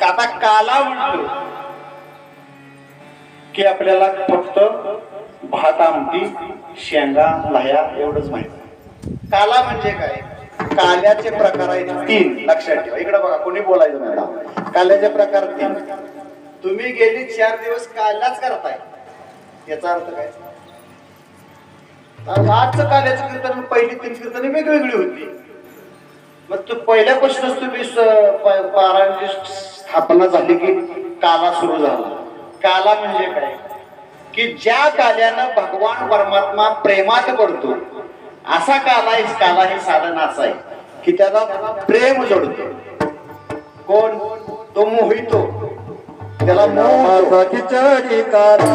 आता काला म्हणतो की आपल्याला फक्त भात आमटी शेंगा लाह्या एवढंच माहिती. काला म्हणजे काय? काल्याचे प्रकार आहेत 3. लक्षात ठेवा. इकडे बघा, कोणी बोलायचं नाही. काल्याचे प्रकार 3. तुम्ही गेली 4 दिवस काल्याच करताय, याचा अर्थ काय? आजचं काल्याचं कीर्तन पहिली 3 कीर्तन वेगवेगळी होती. मग तू पहिल्यापासूनच तुम्ही पारायणाची स्थापना झाली की काला सुरू झाला. काला म्हणजे काय? की ज्या काल्यानं भगवान परमात्मा प्रेमात पडतो असा काला हे साधन असं आहे की त्याला प्रेम जोडतो. कोण? तो मोहितो, त्याला मोहाची चढी काला,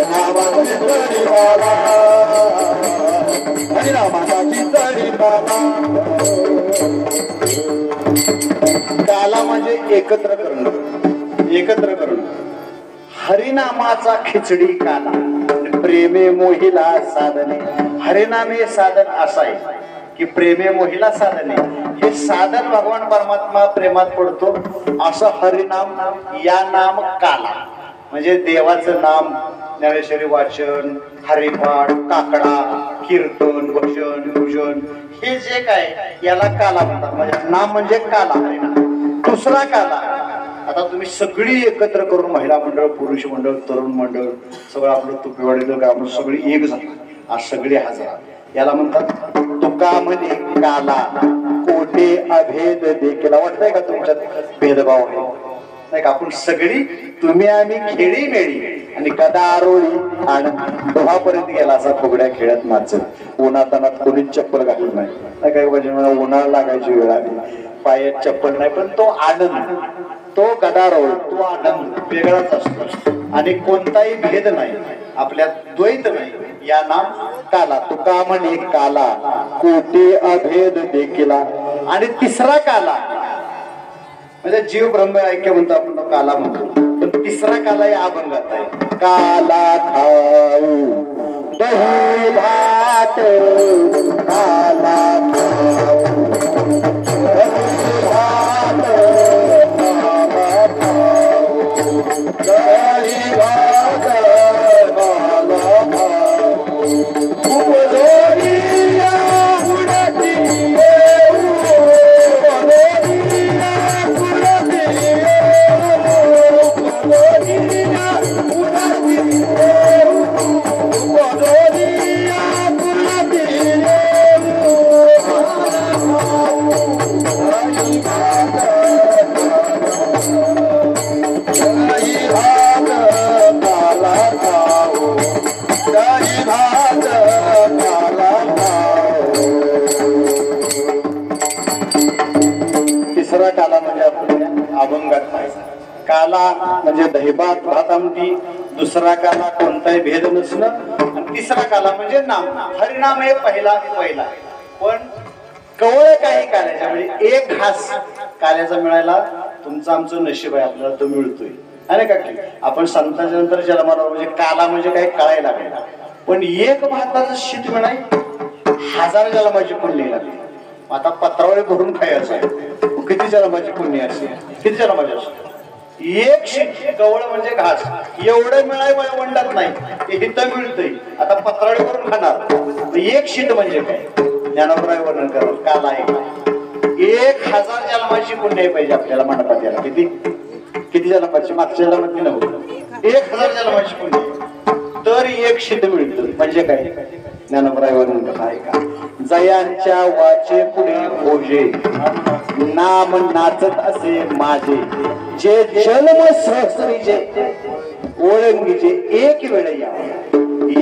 हरिनामाची चढी काला, हरिनामाची चढी काला, काला म्हणजे एकत्र करणं, एकत्र करणं. हरिनामाचा खिचडी काला, प्रेमे मोहिला साधने. हरिनामे साधन असं आहे की प्रेमे मोहिला साधने, हे साधन भगवान परमात्मा प्रेमात पडतो असं हरिनाम. या नाम काला म्हणजे देवाचं नाम, ज्ञानेश्वरी वाचन, हरिपाठ, काकडा, कीर्तन, भजन, पूजन, हे जे काय याला काला म्हणतात. म्हणजे नाम म्हणजे काला, हरिनाम. दुसरा काला, आता तुम्ही सगळी एकत्र करून महिला मंडळ, पुरुष मंडळ, तरुण मंडळ, सगळं आपलं तुपेवाडीचं काम सगळी एक झाली, आज सगळी हजर, याला म्हणतात तुका म्हणे काला, कोटे अभेद देखील. वाटतंय का तुमच्यात भेदभाव आहे? नाही का? आपण सगळी, तुम्ही आम्ही खेळी मेळी आणि गदा आरोळी आणि डोहापर्यंत गेला असा फुगड्या खेळत नाचत. उन्हातानात कोणीच चप्पल घालत नाही. काही पाहिजे मला उन्हाळा लागायची वेळ आली, पायात चप्पल नाही, पण तो आनंद, तो गदारोळ, तो आनंद वेगळाच असतो आणि कोणताही भेद नाही, आपल्यात द्वैत नाही. या नाम काला. तुका म्हणे काला, कोटे अभेद देखिला. आणि तिसरा काला म्हणजे जीव ब्रह्म ऐक्य म्हणतो आपण, काला म्हणतो. पण तिसरा काला या अभंगात आहे. काला खाऊ दही भात, काला खाऊ दही भात, काला खाऊ दही भात, काला खाऊ उपदोरिया उडती काला म्हणजे आपल्या अभंगात पाहिजे. काला म्हणजे दहीभात, भात आमटी. दुसरा काला कोणताही भेद नसणं. आणि तिसरा काला म्हणजे नाम. हरिनाम हे पहिला. पण कवळ काही काल्याच्या म्हणजे एक घास काल्याचा मिळायला तुमचं आमचं नशीब आहे, आपल्याला तो मिळतोय. अरे का आपण संतांच्या नंतर जन्माला म्हणजे काला म्हणजे काही कळायला लागला. पण एक भाताचं शीत मिळाय 1000 जन्माची पुण्य लागली. आता पत्रावळी भरून खायचं आहे, किती जन्माची पुण्य असेल, किती जन्माची असते. एक शीत गवळ म्हणजे घास, एवढं मिळाय मला वंडात नाही, ते हिथं मिळतंय. आता पत्रावळी भरून खाणार. एक शीत म्हणजे काय? ज्ञानोबराय वर्णन करा. काला आहे 1000 जन्माची पुण्य पाहिजे आपल्याला मंडपात यायला. किती जन्माची? मागच्या जन्माची नव्हतं, 1000 जन्माची पुण्य. तर एक शीत मिळतं म्हणजे काय? ज्ञानोबराय वर्णन करा. आहे का? जयांच्या वाचे पुढे भोजे, नाम नाचत असे माझे. जे जन्म सहस्रीचे ओळंगीचे एक वेळ या.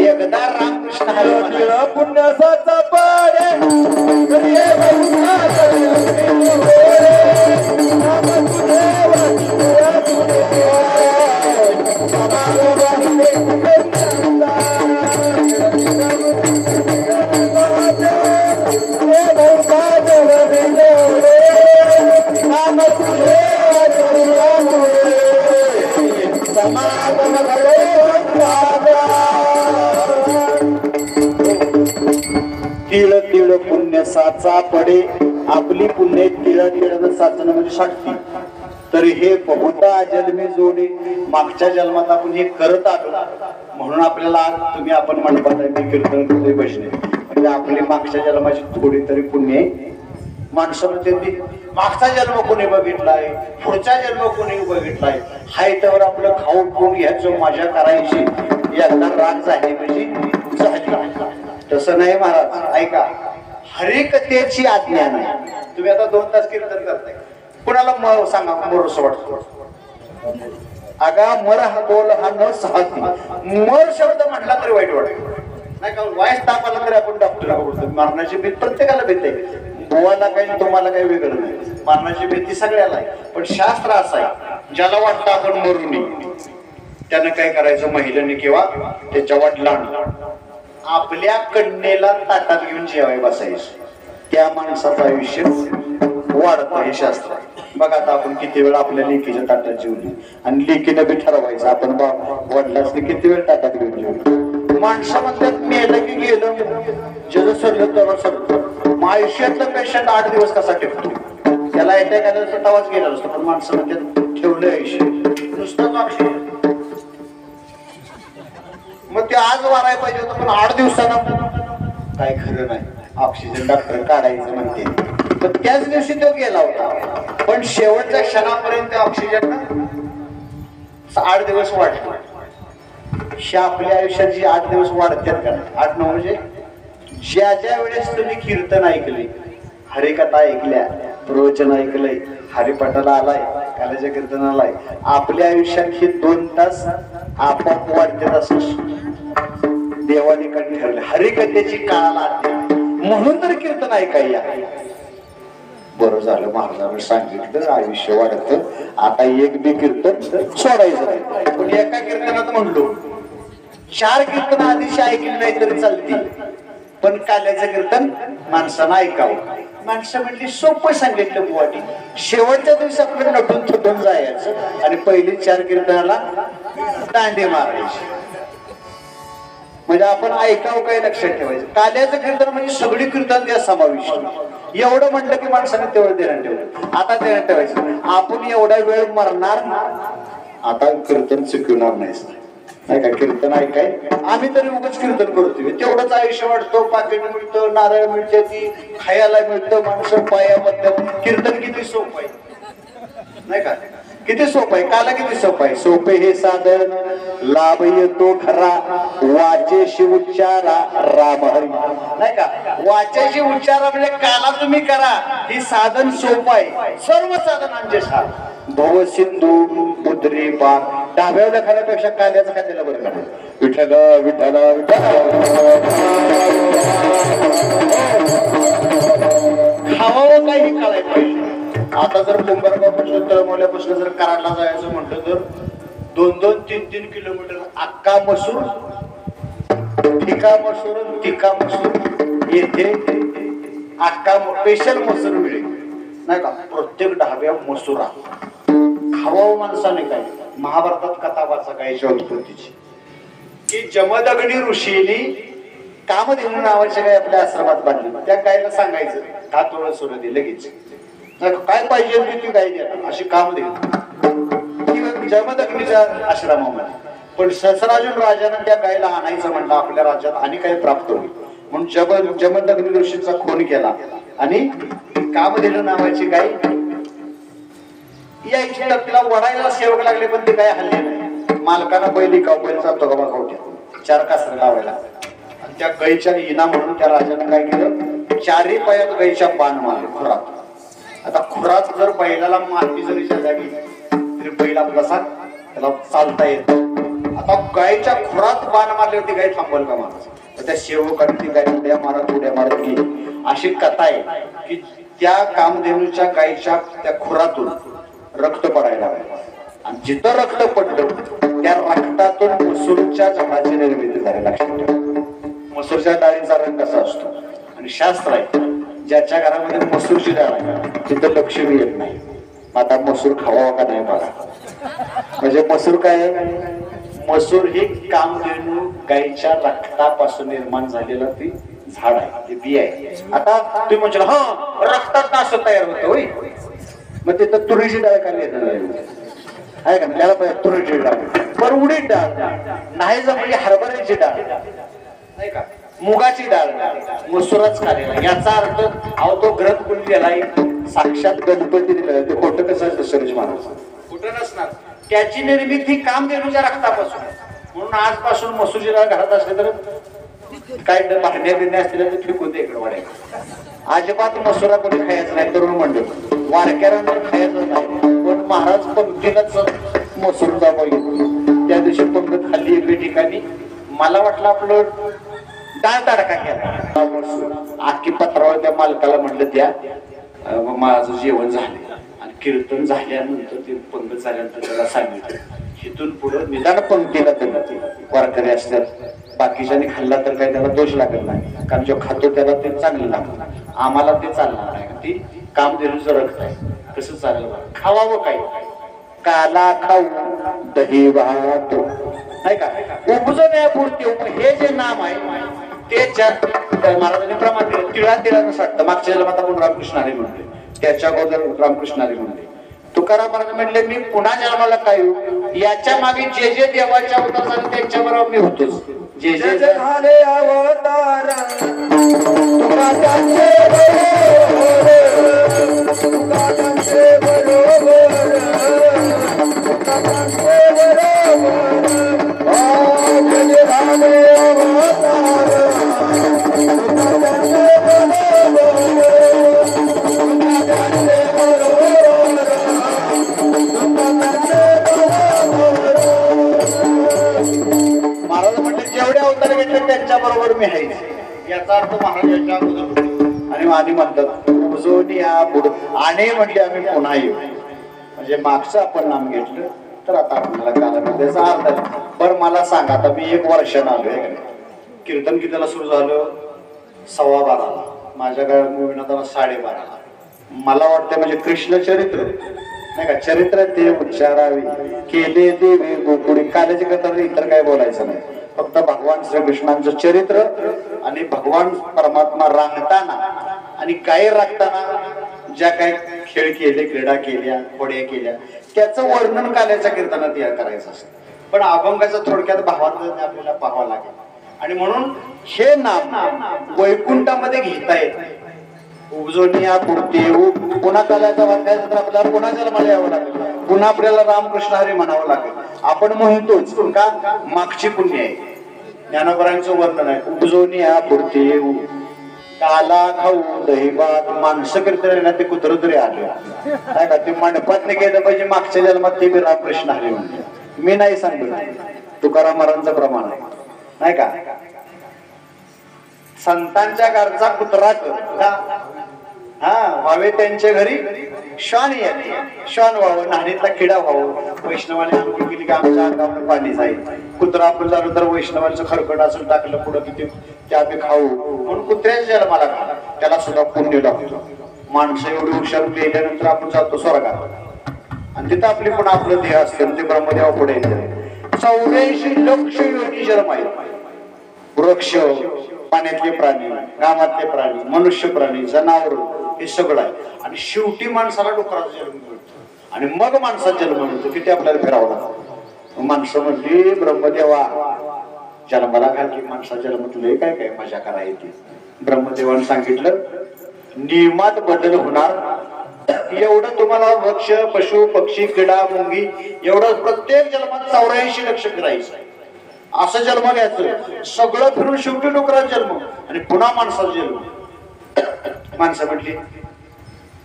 एकदा रामकृष्ण कृष्ण हरी तिळ पुण्याचा पाडे हरिये तिळ तिळ पुण्य साचा पडे आपली पुण्य तिळ तिळ साचणं म्हणजे साठती. तर हे बहुता जन्मी जोडे मागच्या जन्मात आपण हे करत आलो म्हणून आपल्याला तुम्ही आपण मंडपात आहे कीर्तन करतोय भजने म्हणजे आपली मागच्या जन्माची थोडी तरी पुण्य माणसं म्हणते मागचा जन्म कोणी बघितलाय पुढचा जन्म कोणी बघितलाय हाय त्यावर आपलं खाऊन पिऊन घ्यायचं मजा करायची एकदा राग झाली म्हणजे झाली. तसं नाही महाराज ऐका हरिकथेची आज्ञा नाही. तुम्ही आता 2 तास कीर्तन करताय कुणाला सांगा मोरस वाटतो अगा मर हा बोल हा न सहाती मर शब्द म्हटला तरी वाईट वाटतो नाही का वायस ताप आला तरी आपण डॉक्टरला बोलतो. मरणाची भीती प्रत्येकाला भीती आहे बुवाला काही तुम्हाला काही वेगळं नाही मरणाची भीती सगळ्याला आहे. पण शास्त्र असं आहे ज्याला वाटतं आपण मरू नये त्यानं काय करायचं महिलांनी किंवा त्याच्या वडिलांना आपल्या कन्येला ताटात घेऊन जेवाय बसायचं त्या माणसाचं आयुष्य वाढतं हे शास्त्र. बघा आता आपण किती वेळ आपल्या लेकीच्या ताटात जेवली आणि लेकीनं बी ठरवायचं आपण वडिलांनी किती वेळ ताटात घेऊन जेवली. माणसं म्हणतात मेलं की गेलं जग सरलं तेव्हा सरलं आयुष्यातलं पेशंट 8 दिवस कसा ठेवतो त्याला अटॅक आला तर तवाच गेला असतो पण माणसं म्हणतात ठेवलं आयुष्य नुसतंच ऑक्सिजन मग ते आज वारायला पाहिजे होतं पण 8 दिवसानं काय खरं नाही ऑक्सिजन डॉक्टर काढायचं म्हणते तर त्याच दिवशी तो गेला होता पण शेवटच्या क्षणापर्यंत ऑक्सिजन 8 दिवस वाढले. आपल्या आयुष्यात जी 8 दिवस वाढतात का 8-9 म्हणजे ज्या ज्या वेळेस तुम्ही कीर्तन ऐकले हरिकथा ऐकल्या प्रवचन ऐकलंय हरिपाठाला आलाय काल्याच्या कीर्तनाला आलाय आपल्या आयुष्यात हे 2 तास आपोआप वाढतात असं देवाने कडे ठरले. हरिकथेची काळाला म्हणून तर कीर्तन ऐकाय बरं झालं महाराजांनी सांगितलं आयुष्य वाढतं आता एक बी कीर्तन सोडायचं नाही. पण एका कीर्तनात म्हणलो 4 कीर्तन आधीशी ऐकली नाही तरी चालतील पण काल्याचं कीर्तन माणसानं ऐकावं. माणसं म्हणली सोपं सांगितलं बुवाटी शेवटच्या दिवशी आपलं नटून थटून जायचं आणि पहिली 4 कीर्तनाला दांडे मारायचे म्हणजे आपण ऐकावं काय लक्षात ठेवायचं. काल्याचं कीर्तन म्हणजे सगळी कीर्तन त्या समाविष्ट एवढं म्हणलं की माणसाने तेवढं देण्यात ठेवलं. आता देण्यात ठेवायचं आपण एवढा वेळ मरणार आता कीर्तन चुकवणार नाही का. कीर्तन ऐकाय आम्ही तरी उगाच कीर्तन करतोय तेवढंच आयुष्य वाढतो पाकिट मिळतं नारळ मिळते ती खायला मिळतं माणसं पायाबद्दल कीर्तन किती सोपं आहे नाही का किती सोपं आहे. काला किती सोपं आहे. सोपे हे साधन लाभ येतो खरा वाचेशी उच्चारा राम हरी नाही का. वाचेशी उच्चारा म्हणजे काला तुम्ही करा ही साधन सोपं आहे. सर्व साधनांचे सार भव सिंधू मुद्री पार डाव्याला खाण्यापेक्षा काल्याचं खाल्लेलं बरं का. विठ्ठल विठ्ठल खावावं काही कळायला पाहिजे. आता जर कुंभारगावपासून तळमोल्यापासून जर कराडला जायचं म्हटलं तर 2-2, 3-3 किलोमीटर अक्का मसूर ठिका मसूर तिका मसूर येथे अक्का स्पेशल मसूर मिळेल नाही का. प्रत्येक ढाब्या मसुरा खावावं माणसाने काय. महाभारतात कथा वाचा गायच्या उत्पत्तीची की जमदग्नी ऋषींनी कामधेनू नावाच्या गाय आपल्या आश्रमात बांधली. त्या गायला सांगायचं का थोडं सोड दे लगेच काय पाहिजे ती गाय द्या अशी कामधेनू जमदग्नीच्या आश्रमामध्ये. पण सहस्रार्जुन राजानं त्या गायला आणायचं म्हणलं आपल्या राज्यात आणि काही प्राप्त होईल म्हणून जमदग्नी ऋषींचा खून केला आणि कामधेनू नावाची गाय यायची तर तिला वडायला सेवक लागले पण ती गाय हल्ली नाही. मालकानं बैल बैल जातो का बघा 4 कासरे लावायला आणि त्या गायच्या इना म्हणून त्या राजानं काय केलं 4ही पायात गायच्या बाण मारले खुरात. आता खुरात जर बैलाला माती जरी जागी तरी बैल आपला त्याला चालता येत. आता गायच्या खुरात बाण मारल्यावरती गाय थांबल का माणूस तर त्या सेवकाने ती गाय उड्या मारत गेली. अशी कथा आहे की त्या कामधेनूच्या गायीच्या त्या खुरातून रक्त पडायला लागलं आणि जिथं रक्त पडलं त्या रक्तातून मसूरच्या झाडाची निर्मिती झाली. लक्षात ठेवा, मसूरच्या डाळीचा रंग कसा असतो. आणि शास्त्र आहे ज्याच्या घरामध्ये मसूरची डाळ आहे तिथं लक्ष्मी येत नाही. आता मसूर खावा का नाही बघा. म्हणजे मसूर काय आहे? मसूर ही कामधेनू गायीच्या रक्तापासून निर्माण झालेलं ती झाड आहे, ते बी आहे. आता तुम्ही म्हणशील हा रक्तात असं तयार होतं होय, मग तिथं तुरीची डाळ काय आहे का? त्याला पाहिजे तुरीची डाळ, पण उडीद डाळ नाही जमली हरभऱ्याची डाळ नाही का, मुगाची डाळ, मसुराच खालेला. याचा अर्थ अहो तो ग्रंथ कोणी दिलाय? साक्षात गणपती दिलेला. ते खोटं कसं असतं सरज महाराज? कुठं नसणार. त्याची निर्मिती कामधेनूच्या रक्तापासून. म्हणून आजपासून मसूरची डाळ घरात असले तर काय भांड्या बिंड्या असतील तर फेकून दे इकडे वाड्या. अजिबात मसुरा कोणी खायचं नाही. तरुण मंडळ वारकऱ्यांवर खायचं नाही. पण महाराज पंक्तीलाच मसूरचा बघितलं. त्या दिवशी पंगत खाल्ली एके ठिकाणी. मला वाटलं आपलं डाळ तडका केला. आखी पत्रावर त्या मालकाला म्हटलं द्या, माझं जेवण झालं. आणि कीर्तन झाल्यानंतर ते पंगत झाल्यानंतर त्याला सांगितलं इथून पुढे निदान पंक्तीला ते वारकरी असतात. बाकीच्याने खाल्ला तर काही त्याला दोष लागत नाही, कारण जो खातो त्याला ते चांगलं लागतं. आम्हाला ते चालणार नाही. ती कामधेनूचं रक्त आहे. कसं चालेल? खावावं काय? काला खाऊ दही भात नाही का, उपजण्यापुरते हे जे नाम आहे ते महाराजांनी प्रमाण दिलं. तिळानं साठतं. मागच्या जन्मात आपण रामकृष्ण हरी म्हणले, त्याच्या अगोदर रामकृष्ण हरी म्हणले. तुकाराम महाराज म्हणले मी पुन्हा जन्माला काय येऊ? याच्या मागे जे जे देवाच्या अवतार झाले त्यांच्याबरोबर मी होतोच. जे जे झाले अवतार महाराज म्हटले जेवढे अवतार घेतले त्यांच्या बरोबर मी आहे. याचा अर्थ महाराजांच्या अगोदर आणि आधी म्हणतात उजवणी या पुढं आणि म्हटले आम्ही पुन्हा येऊ. म्हणजे मागचं आपण नाम घेतलं तर आता आपल्याला काला त्याचा अर्थ आहे. बरं मला सांगा, आता मी 1 वर्षानं आलोय. कीर्तन कितीला सुरू झालं? 12:15. माझ्या काळात मुविनाथाला 12:30. मला वाटतं म्हणजे कृष्ण चरित्र नाही का, चरित्र ते उच्चारावे केले देवे गोकुळी. काल्याची कथा इतर काय बोलायचं नाही, फक्त भगवान श्रीकृष्णांचं चरित्र आणि भगवान परमात्मा रांगताना आणि गाय राखताना ज्या काही खेळ केले, क्रीडा केल्या, खोड्या केल्या, त्याचं वर्णन काल्याच्या कीर्तनात या करायचं असतं. पण अभंगाचा थोडक्यात भावार्थ आपल्याला पाहावा लागेल. आणि म्हणून हे नाम वैकुंठामध्ये घेता येत नाही. उपजोनिया पुरते पुन्हा काल्याचा वाचायचा तर आपल्याला पुन्हा जन्माला यावं लागेल. पुन्हा आपल्याला रामकृष्ण हरी म्हणावं लागेल. आपण म्हणतोच का मागची पुण्य आहे. ज्ञानोबरांचं वर्णन आहे उपजोनिया पुरते काला खाऊ दही भात. माणसं कीर्तन ते कुत्र तरी आले नाही का, ते मंडपात गेलं पाहिजे मागच्या जन्मात ते बी रामकृष्ण हरी म्हणले. मी नाही सांगतो, तुकाराम महाराजांचं प्रमाण आहे नाही का. संतांच्या घरचा कुत्रा व्हावे त्यांच्या घरी श्वान येते. श्वान व्हावं, नाणीतला किडा व्हावं. वैष्णवाने आंघोळ केली की आमच्या अंगावर पाणी जाईल. कुत्रा आपण झालं तर वैष्णवांचं खरकट असं टाकलं पुढं किती ते आम्ही खाऊ. म्हणून कुत्र्याच्या जन्माला घाला, त्याला सुद्धा पुण्य लागतो. माणसं एवढी हुशार गेल्यानंतर आपण जातो स्वर्गात आणि तिथं आपली पण आपलं देह असते. ते ब्रह्मदेवा पुढे येते. 84 लक्ष योनी जन्म आहे. वृक्ष, पाण्यातले प्राणी, गावातले प्राणी, मनुष्य प्राणी, जनावर, हे सगळं आहे. आणि शेवटी माणसाला डुकराचा जन्म मिळतो आणि मग माणसाचा जन्म मिळतो. किती आपल्याला फिरावं लागतं. माणसं म्हणली ब्रह्मदेवा जन्माला घाल की माणसाच्या जन्मात काय काय मजा करायची. ब्रह्मदेवाने सांगितलं नियमात बदल होणार. एवढं तुम्हाला वृक्ष, पशु, पक्षी, किडा, मुंगी एवढं प्रत्येक जन्मात 84 लक्ष फिरायचं. असं जन्म घ्यायचं. सगळं फिरून शेवटी डुकराचा जन्म आणि पुन्हा माणसाचा जन्म. माणसं म्हटली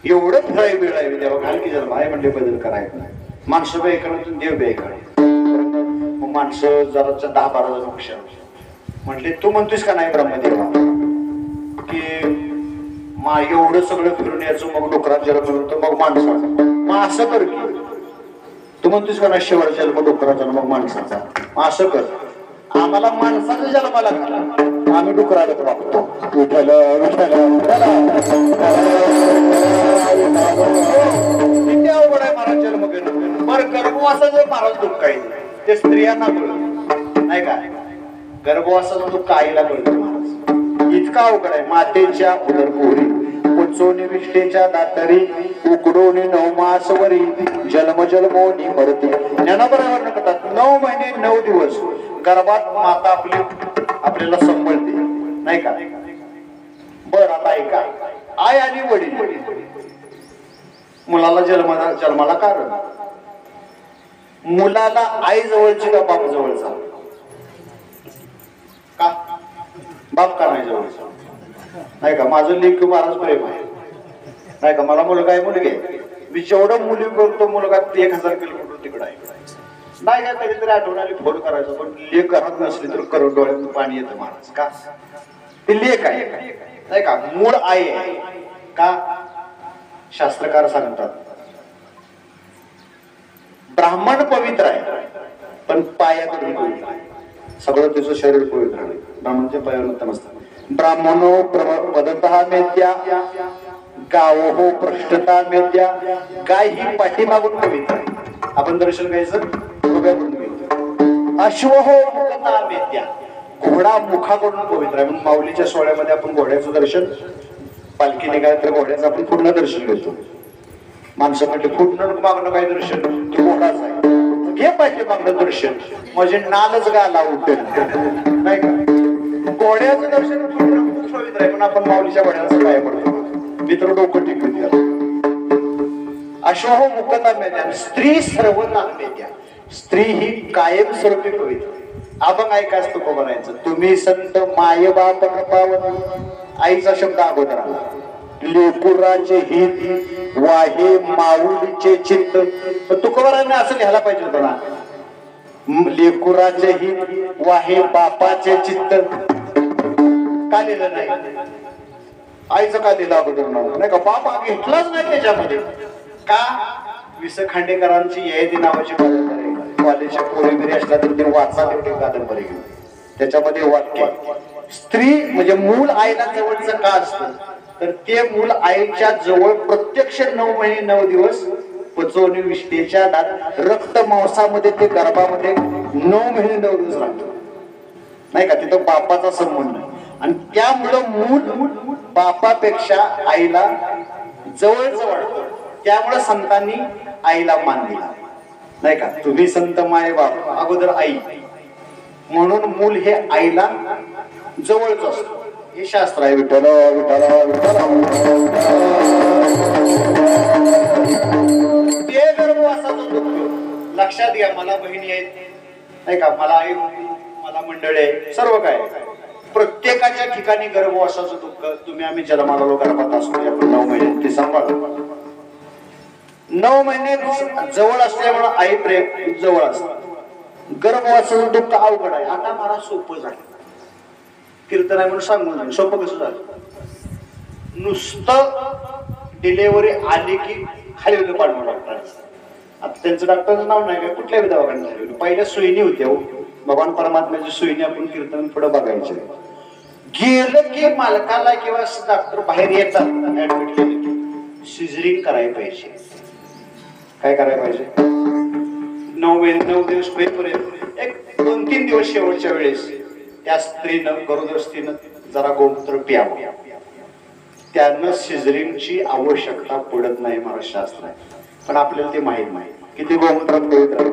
एवढं फिराय वेळ देवा घाल की जन्म आहे म्हणजे बदल करायचं नाही. माणसं बेकडे देव बेकडे. मग माणसं जरा 10-12 जण हुशार. म्हटले तू म्हणतोस का नाही ब्रह्मदेवा की एवढं सगळं फिरून यायचं मग डोकरात जन्म मिळतो मग माणसाचा मग असं कर की तू म्हणतोस का नाही शेवट जन्म डोकराचा मग माणसाचा मग असं कर आम्हाला माणसाचा जन्माला घाला आम्ही डुकराला वागतो विठ्ठल विठ्ठल किती अवघड आहे महाराज जन्म घेणं बरं गर्भवासाचं महाराज दुःख आहे ते स्त्रियांना कळत नाही का गर्भवासाचं दुःख आईला कळतं महाराज इतका अवघड आहे मातेच्या उदरपोरी पुचोनी विष्ठेच्या दातरी उकडोनी 9 मासवरी जन्म जन्मोनी मरते ज्ञानाबरोबर म्हणतात 9 महिने 9 दिवस गर्भात माता आपल्याला सांभाळते नाही का बर आता ऐका आई आणि वडील मुलाला जन्माला कारण मुलाला आई जवळची का बाप जवळचा का बाप का नाही जवळचा नाही का माझं लेख महाराज प्रेम आहे नाही का मला मुलगा आहे मुलगी मी जेवढं मुली करतो मुलगा 1000 किलोमीटर तिकडं आहे नाही का कधीतरी आठवणारी फोन करायचं पण लेख घरात नसली तर करोड डोळ्यातून पाणी येतं महाराज का ते लेख आहे नाही का मूळ आई आहे का शास्त्रकार सांगतात ब्राह्मण पवित्र आहे पण पायात सगळं त्याचं शरीर पवित्र आहे ब्राह्मणच्या पायावर उत्तम असतं ब्राह्मणो वदतः मेद्या गावो हो पृष्ठता मेद्या गाय ही पाठीमागून पवित्र आहे आपण दर्शन घ्यायचं डोक्याकडून घ्यायचं अश्व हो मुखता मेद्या घोडा मुखाकडून पवित्र आहे म्हणून माऊलीच्या सोहळ्यामध्ये आपण घोड्याचं दर्शन पालखी निघाल्या तर घोड्याचं आपण पूर्ण दर्शन घेतो माणसं म्हटले पूर्ण मागणं काय दर्शन तो घोडाच आहे घे पाहिजे मागणं दर्शन म्हणजे नालच गाला उठेल नाही का घोड्याचं दर्शन खूप पवित्र आहे पण आपण माऊलीच्या घोड्याचं काय पडतो मी तर डोकं टिकून अश्वहो मुखता मेद्या स्त्री सर्वता मेद्या स्त्री ही कायम स्वरूपी पवित्र आपण ऐकाच तो बनायचं तुम्ही संत माय बाप कृपावन आईचा शब्द अगोदर आला लेकुराचे हित वाहे माऊलीचे चित्त तुकोबारांनी असं घ्यायला पाहिजे होतं ना लेकुराचे हित वाहे बापाचे चित्त का लिहिलं नाही आईचं का लिहिलं अगोदर नाही का बाप घेतलाच नाही त्याच्यामध्ये का विस खांडेकरांची ययाती नावाची कादंबरी कॉलेजच्या पोरी बिरी असल्या तर ते वाचा तेवढी कादंबरी घेऊन त्याच्यामध्ये वाक्य स्त्री म्हणजे मूल आईला जवळचं का असतं तर ते मूल आईच्या जवळ प्रत्यक्ष 9 महिने 9 दिवस पचवणी विष्ठेच्या रक्त मांसामध्ये ते गर्भामध्ये 9 महिने 9 दिवस राहतो नाही का तिथं बापाचा संबंध आणि त्यामुळं मूल बापापेक्षा आईला जवळच वाटतं त्यामुळे संतांनी आईला मान दिला नाही का तुम्ही संत माय बाप अगोदर आई म्हणून मूल हे आईला जवळच असतं हे शास्त्र आहे विठ्ठल विठ्ठल विठ्ठल ते गर्भवासाचं दुःख लक्षात घ्या मला बहिणी आहेत नाही का मला आई मला मंडळी आहे सर्व काय प्रत्येकाच्या ठिकाणी गर्भवासाचं दुःख तुम्ही आम्ही जन्माला लोक गर्भात असतो आपण 9 महिने ते सांभाळ 9 महिने जवळ असल्यामुळे आई प्रेम जवळ असत गर्भवासाचं दुःख अवघड आहे आता मला सोपं झालं कीर्तन आहे म्हणून सांगून सोपं कसं झालं नुसतं डिलेव्हरी आली की खाली पाडणं डॉक्टरांचं आता त्यांचं डॉक्टरचं नाव नाही का कुठल्याही दवाखान्यात झाले पहिल्या सुईनी होत्या भगवान परमात्म्याची सुईनी आपण कीर्तन पुढं बघायचं गेलं की मालकाला किंवा डॉक्टर बाहेर येतात ऍडमिट केलं की सिझरिंग करायला पाहिजे काय करायला पाहिजे 9 महिने 9 दिवस होईपर्यंत एक 2-3 दिवस शेवटच्या वेळेस त्या स्त्रीनं गरोदर स्त्रीनं जरा गोमूत्र प्यावं त्यांना सिझरिंगची आवश्यकता पडत नाही महाराष्ट्र आहे पण आपल्याला ते माहित नाही किती गोमूत्रात पवित्र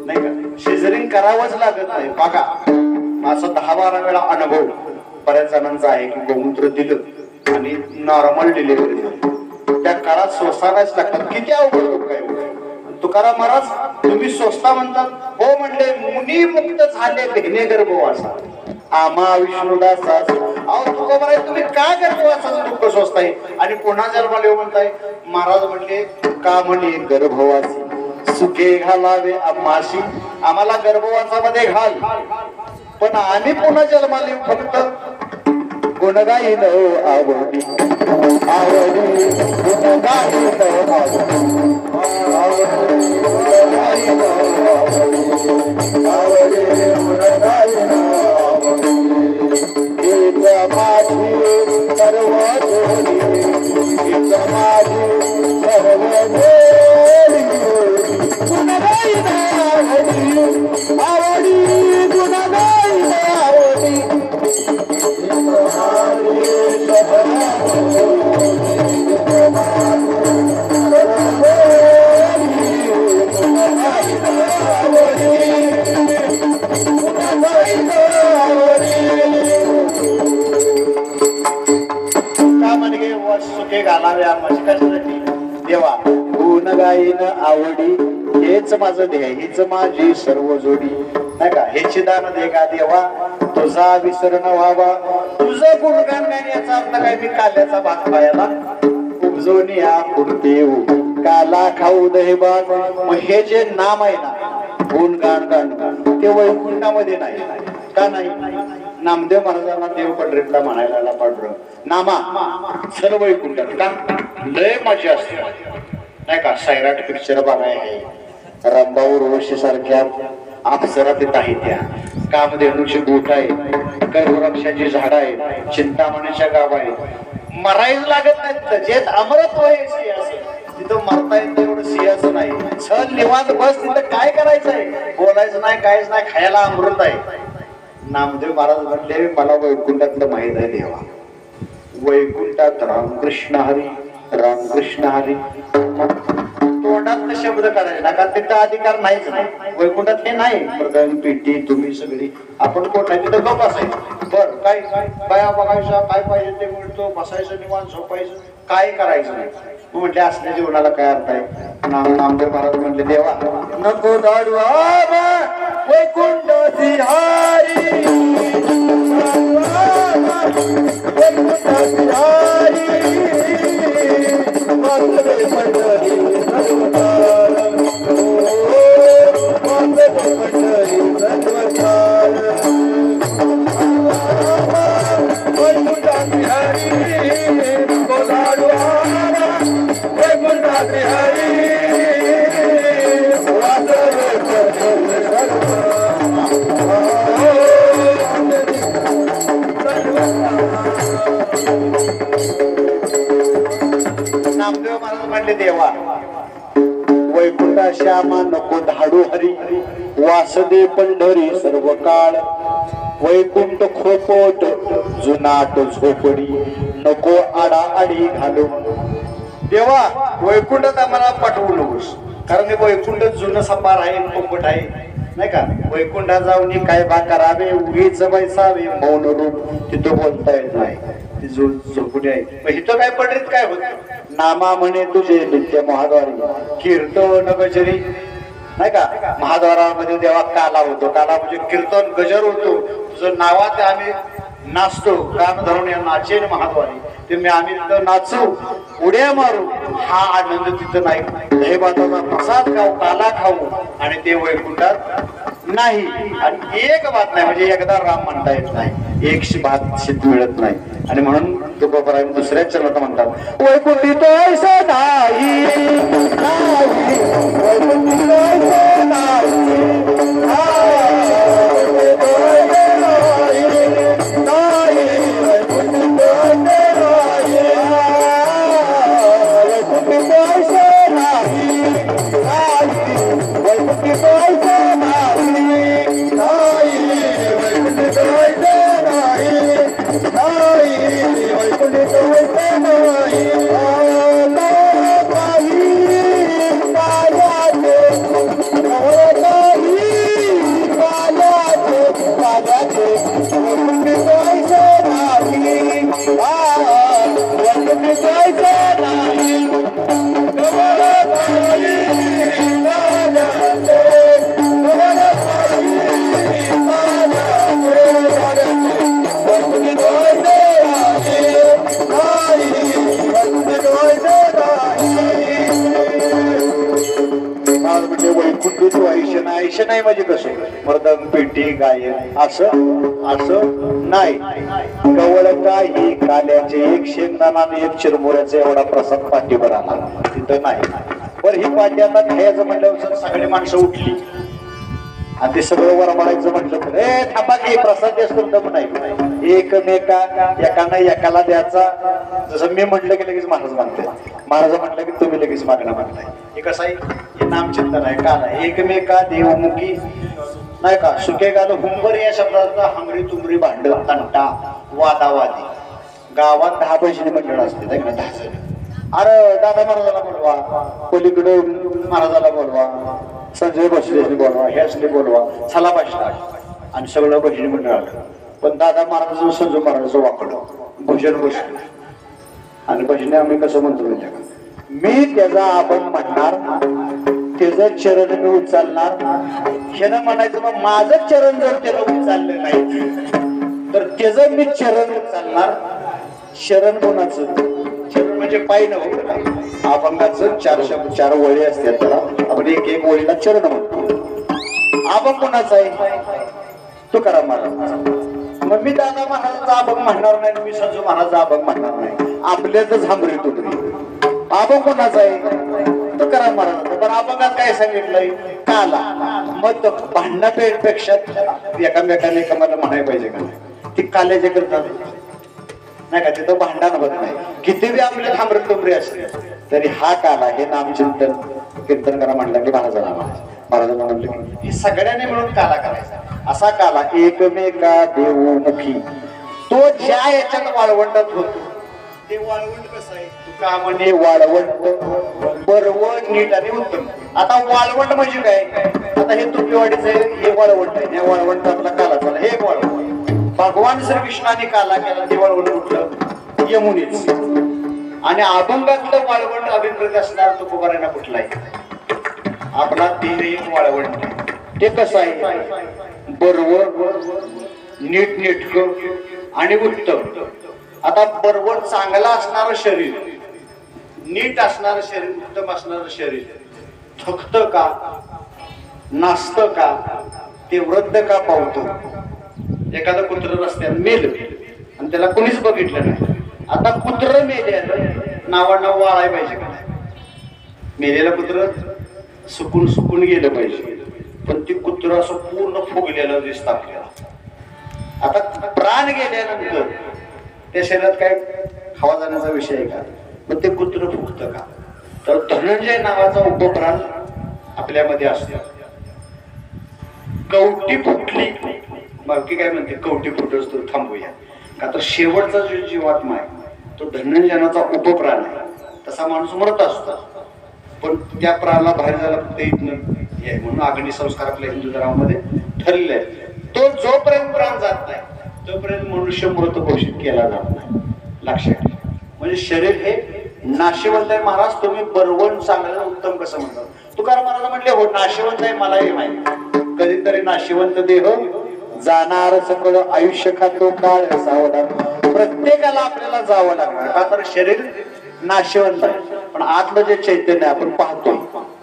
नाही का सिझरिंग करावंच लागत नाही बघा माझा 10-12 वेळा अनुभव बऱ्याच जणांचा आहे की गोमूत्र दिलं आणि नॉर्मल डिलिव्हरी झाली त्या काळात सोसायलाच लागतात किती अवघड लोक आहे तुकाराम महाराज तुम्ही स्वस्ता म्हणतात हो म्हणले मुनी मुक्त झाले भेने गर्भवासा आम्हा विष्णुदासा अहो तुका म्हणाय तुम्ही का गर्भवासाचं दुःख सोसताय आणि पुन्हा जन्माला म्हणताय महाराज म्हणले का म्हणे गर्भवासी सुखे घालावे आम्हाशी आम्हाला गर्भवासामध्ये घाल पण आम्ही पुन्हा जन्माला येऊ फक्त गुणगाईन आवडी आवडी गुणगाईन आवडी गुणगाईन माझी सर्व जोडी माझी सर्व जोडी गुणगाईन आवडी गुणगाईन आवडी सुखे घालाव्या कशासाठी देवा गुण गाईन आवडी हेच माझं ध्येय हीच माझी सर्व जोडी नाही का हेची दान दे का देवा तुझा विसरण व्हावा तुझं गुणगान गायन याचा अर्थ काय मी काल्याचा भात खायला उपजवणी या पुरते काला खाऊ दहेबा मग हे जे नाम आहे ना गुणगान गाण ते वैकुंठामध्ये नाही का नाही नामदेव महाराजांना देव पंढरीतला म्हणायला पाडलं नामा सर्व वैकुंठात का लय मजा असते नाही का सैराट पिक्चर बघाय आहे रंभाऊ रोशी सारख्या अप्सरा तिथं आहे त्या कामधेनूची गोठ आहे कर्वृक्षाची झाड आहे चिंतामणीच्या गाव आहे मरायला लागत नाही तिथं जे अमरत्व आहे तिथं मरता येत एवढं सिंहाचं नाही चल निवांत बस तिथं काय करायचं आहे बोलायचं नाही काहीच नाही खायला अमृत आहे नामदेव महाराज म्हणले मला वैकुंठातलं माहित आहे देवा वैकुंठात रामकृष्ण हरी तोंडात शब्द काढायचे ना का तिथं अधिकार नाहीच नाही वैकुंठात हे नाही प्रधान पेटी तुम्ही सगळी आपण कोण नाही तिथं गप असायचं बर काय बाया बघायचं काय पाहिजे ते मिळतो बसायचं निवांत झोपायचं काय करायचं नाही म्हटले असल्या जीवनाला काय अर्थ आहे नामदेव महाराज म्हटले देवा नको दाडू वैकुंठ सिहारी वैकुंठ सिहारी माधवे पंढरी सर्वकाळ माधवे पंढरी सर्वकाळ वैकुंठ सिहारी नको दाडू वैकुंठ सिहारी नामदेव महाराज म्हणले देवा वैकुंठा श्यामा नको धाडू हरी वासदे पंढरी सर्व काळ वैकुंठ खोपोट जुनाट झोपडी नको आडा आडी घालू देवा वैकुंठात आम्हाला पाठवू नकोस कारण हे वैकुंठ जुनं सपार आहे पोपट आहे नाही का वैकुंठात जाऊन काय बा करावे उगीच बैसावे मौन रूप तिथं बोलता येत नाही ती झोपडी आहे मग इथं काय पंढरीत काय होत नामा म्हणे तुझे नित्य महाद्वारी कीर्तन गजरी नाही का महाद्वारामध्ये देवा काला होतो काला म्हणजे कीर्तन गजर होतो तुझं नावात आम्ही नाचतो कान धरून या नाचेन महाद्वारी ते मी आम्ही तिथं नाचू उड्या मारू हा आनंद तिथं नाही दहीभाताचा प्रसाद खाऊ काला खाऊ आणि ते वैकुंठात नाही आणि एक बात नाही म्हणजे एकदा राम म्हणता येत नाही एक बात सिद्ध मिळत नाही आणि म्हणून तुकोबाराय दुसऱ्याच चरणात म्हणतात वैकुंठी तो ऐसा नाही वैकुंठी तो ऐसा नाही आयुष्य नाही म्हणजे कसं मर्दन पेटी हे गायन असं असं नाही. गवळ काही काल्याचे एक शेंगदाणा आणि एक चिरमुऱ्याचा एवढा प्रसाद पाठीवर आला तिथं नाही. पण ही पाठी आता खायचं म्हटल्यावर सगळी माणसं उठली आणि ते सगळं वरमाडायचं म्हटलं तर थांबा की प्रसाद असतो दम नाही. एकमेका एकानं एकाला द्यायचा. जसं मी म्हटलं की लगेच महाराज मागते, महाराज म्हटलं की तुम्ही लगेच मागणं मागताय. हे कसं आहे, हे नामचिंतन आहे. का नाही एकमेका देवमुखी नाही का. सुके गाल हुंबर या शब्दाचा हमरी तुमरी भांड तंटा वादावादी. गावात 10 पैशाने मंडळ असते 10 जण. अरे दादा महाराजाला बोलवा, पलीकडे महाराजाला बोलवा, संजय बसलेसनी बोलवा, ह्यासनी बोलवा, चला बसला आणि सगळं भजनी मंडळ आलं. पण दादा महाराज संजय महाराजाचं वाकडं भजन बसलं आणि भजने आम्ही कसं म्हणतो माहिती का, मी त्याचा आपण म्हणणार, त्याचं चरण मी उचलणार. ह्यानं म्हणायचं मग माझं चरण जर त्याला उचललं नाही तर त्याचं मी चरण उचलणार. शरण कोणाचं? चरण म्हणजे पाय नव्हतं. अभंगाचं 4 वळी असतात, त्याला आपण एक वळीला चरण म्हणतो. अभंग कोणाचा आहे? तुकाराम महाराज. मग मी दादा महाराजांचा अभंग म्हणणार नाही, मी संजू महाराजांचा अभंग म्हणणार नाही. आपल्यातच हांबरी तुटली. अभंग कोणाचा आहे? तुकाराम महाराजांचा. पण अभंगात काय सांगितलंय? काला. मग भांडणापेक्षा एकामेकाने एकामेकाला म्हणायला पाहिजे का नाही? ती काल्याचे करतात नाही का, तिथं भांडण होत नाही. किती बी आपले थांबरे तुमरे असले तरी हा काला हे नामचिंतन कीर्तन करा म्हटलं की महाराजांना म्हटलं की हे सगळ्यांनी मिळून काला करायचा. असा काला एकमेका देवमुखी. तो ज्या याच्यात वाळवंटात होतो ते वाळवंट कसं आहे? तुका म्हणे वाळवंट बरवट नीट आणि उत्तम. आता वाळवंट म्हणजे काय? आता हे तुपेवाडीचं हे वाळवंट आहे. या वाळवंटातला काला झाला हे वाळवंट. भगवान श्रीकृष्णाने काला केला ते वाळवंट कुठलं? यमुनेच. आणि अभंगातलं वाळवंट अभिप्रेत असणार तो कुमारांना कुठला आहे? आपला तीर एक वाळवंट. ते कसं आहे? बरोबर नीट नेटकं आणि उत्तम. आता बरोबर चांगला असणार शरीर, नीट असणार शरीर, उत्तम असणार शरीर थकतं का? नाचतं का? ते वृद्ध का पावतो? एखादं कुत्र रस्त्यात मेल आणि त्याला कोणीच बघितलं नाही. आता कुत्र मेल्यानं नावानं वाळाय पाहिजे का नाही? मेलेलं कुत्र सुकून सुकून गेलं पाहिजे. पण ते कुत्र असं पूर्ण फुगलेलं दिसतं आपल्याला. आता प्राण गेल्यानंतर त्या शरीरात काय हवा जाण्याचा विषय आहे का? पण ते कुत्र फुगतं का? तर धनंजय नावाचा उपप्राण आपल्यामध्ये असतो. कवटी फुटली, बाकी काय म्हणते कवटी फुटच तर थांबूया का? तर शेवटचा जो जीवात्मा आहे तो धनंजयाचा उपप्राण आहे. तसा माणूस मरत असतो पण त्या प्राणाला बाहेर जायला फक्त इथनं म्हणून अग्निसंस्कार आपल्या हिंदू धर्मामध्ये ठरलेले आहे. तो जोपर्यंत प्राण जात नाही तोपर्यंत मनुष्य मृत घोषित केला जात नाही. लक्षात. म्हणजे शरीर हे नाशिवंत आहे. महाराज तुम्ही बरवण चांगलं उत्तम कसं म्हणतात? तुकाराम महाराज म्हटले हो नाशिवंत आहे मला हे माहिती. कधीतरी नाशिवंत देह जाणार सकळ आयुष्य खातो काळ सावधान. प्रत्येकाला आपल्याला जावं लागणार का? तर शरीर नाशिवंत आहे पण आतलं जे चैतन्य आपण पाहतोय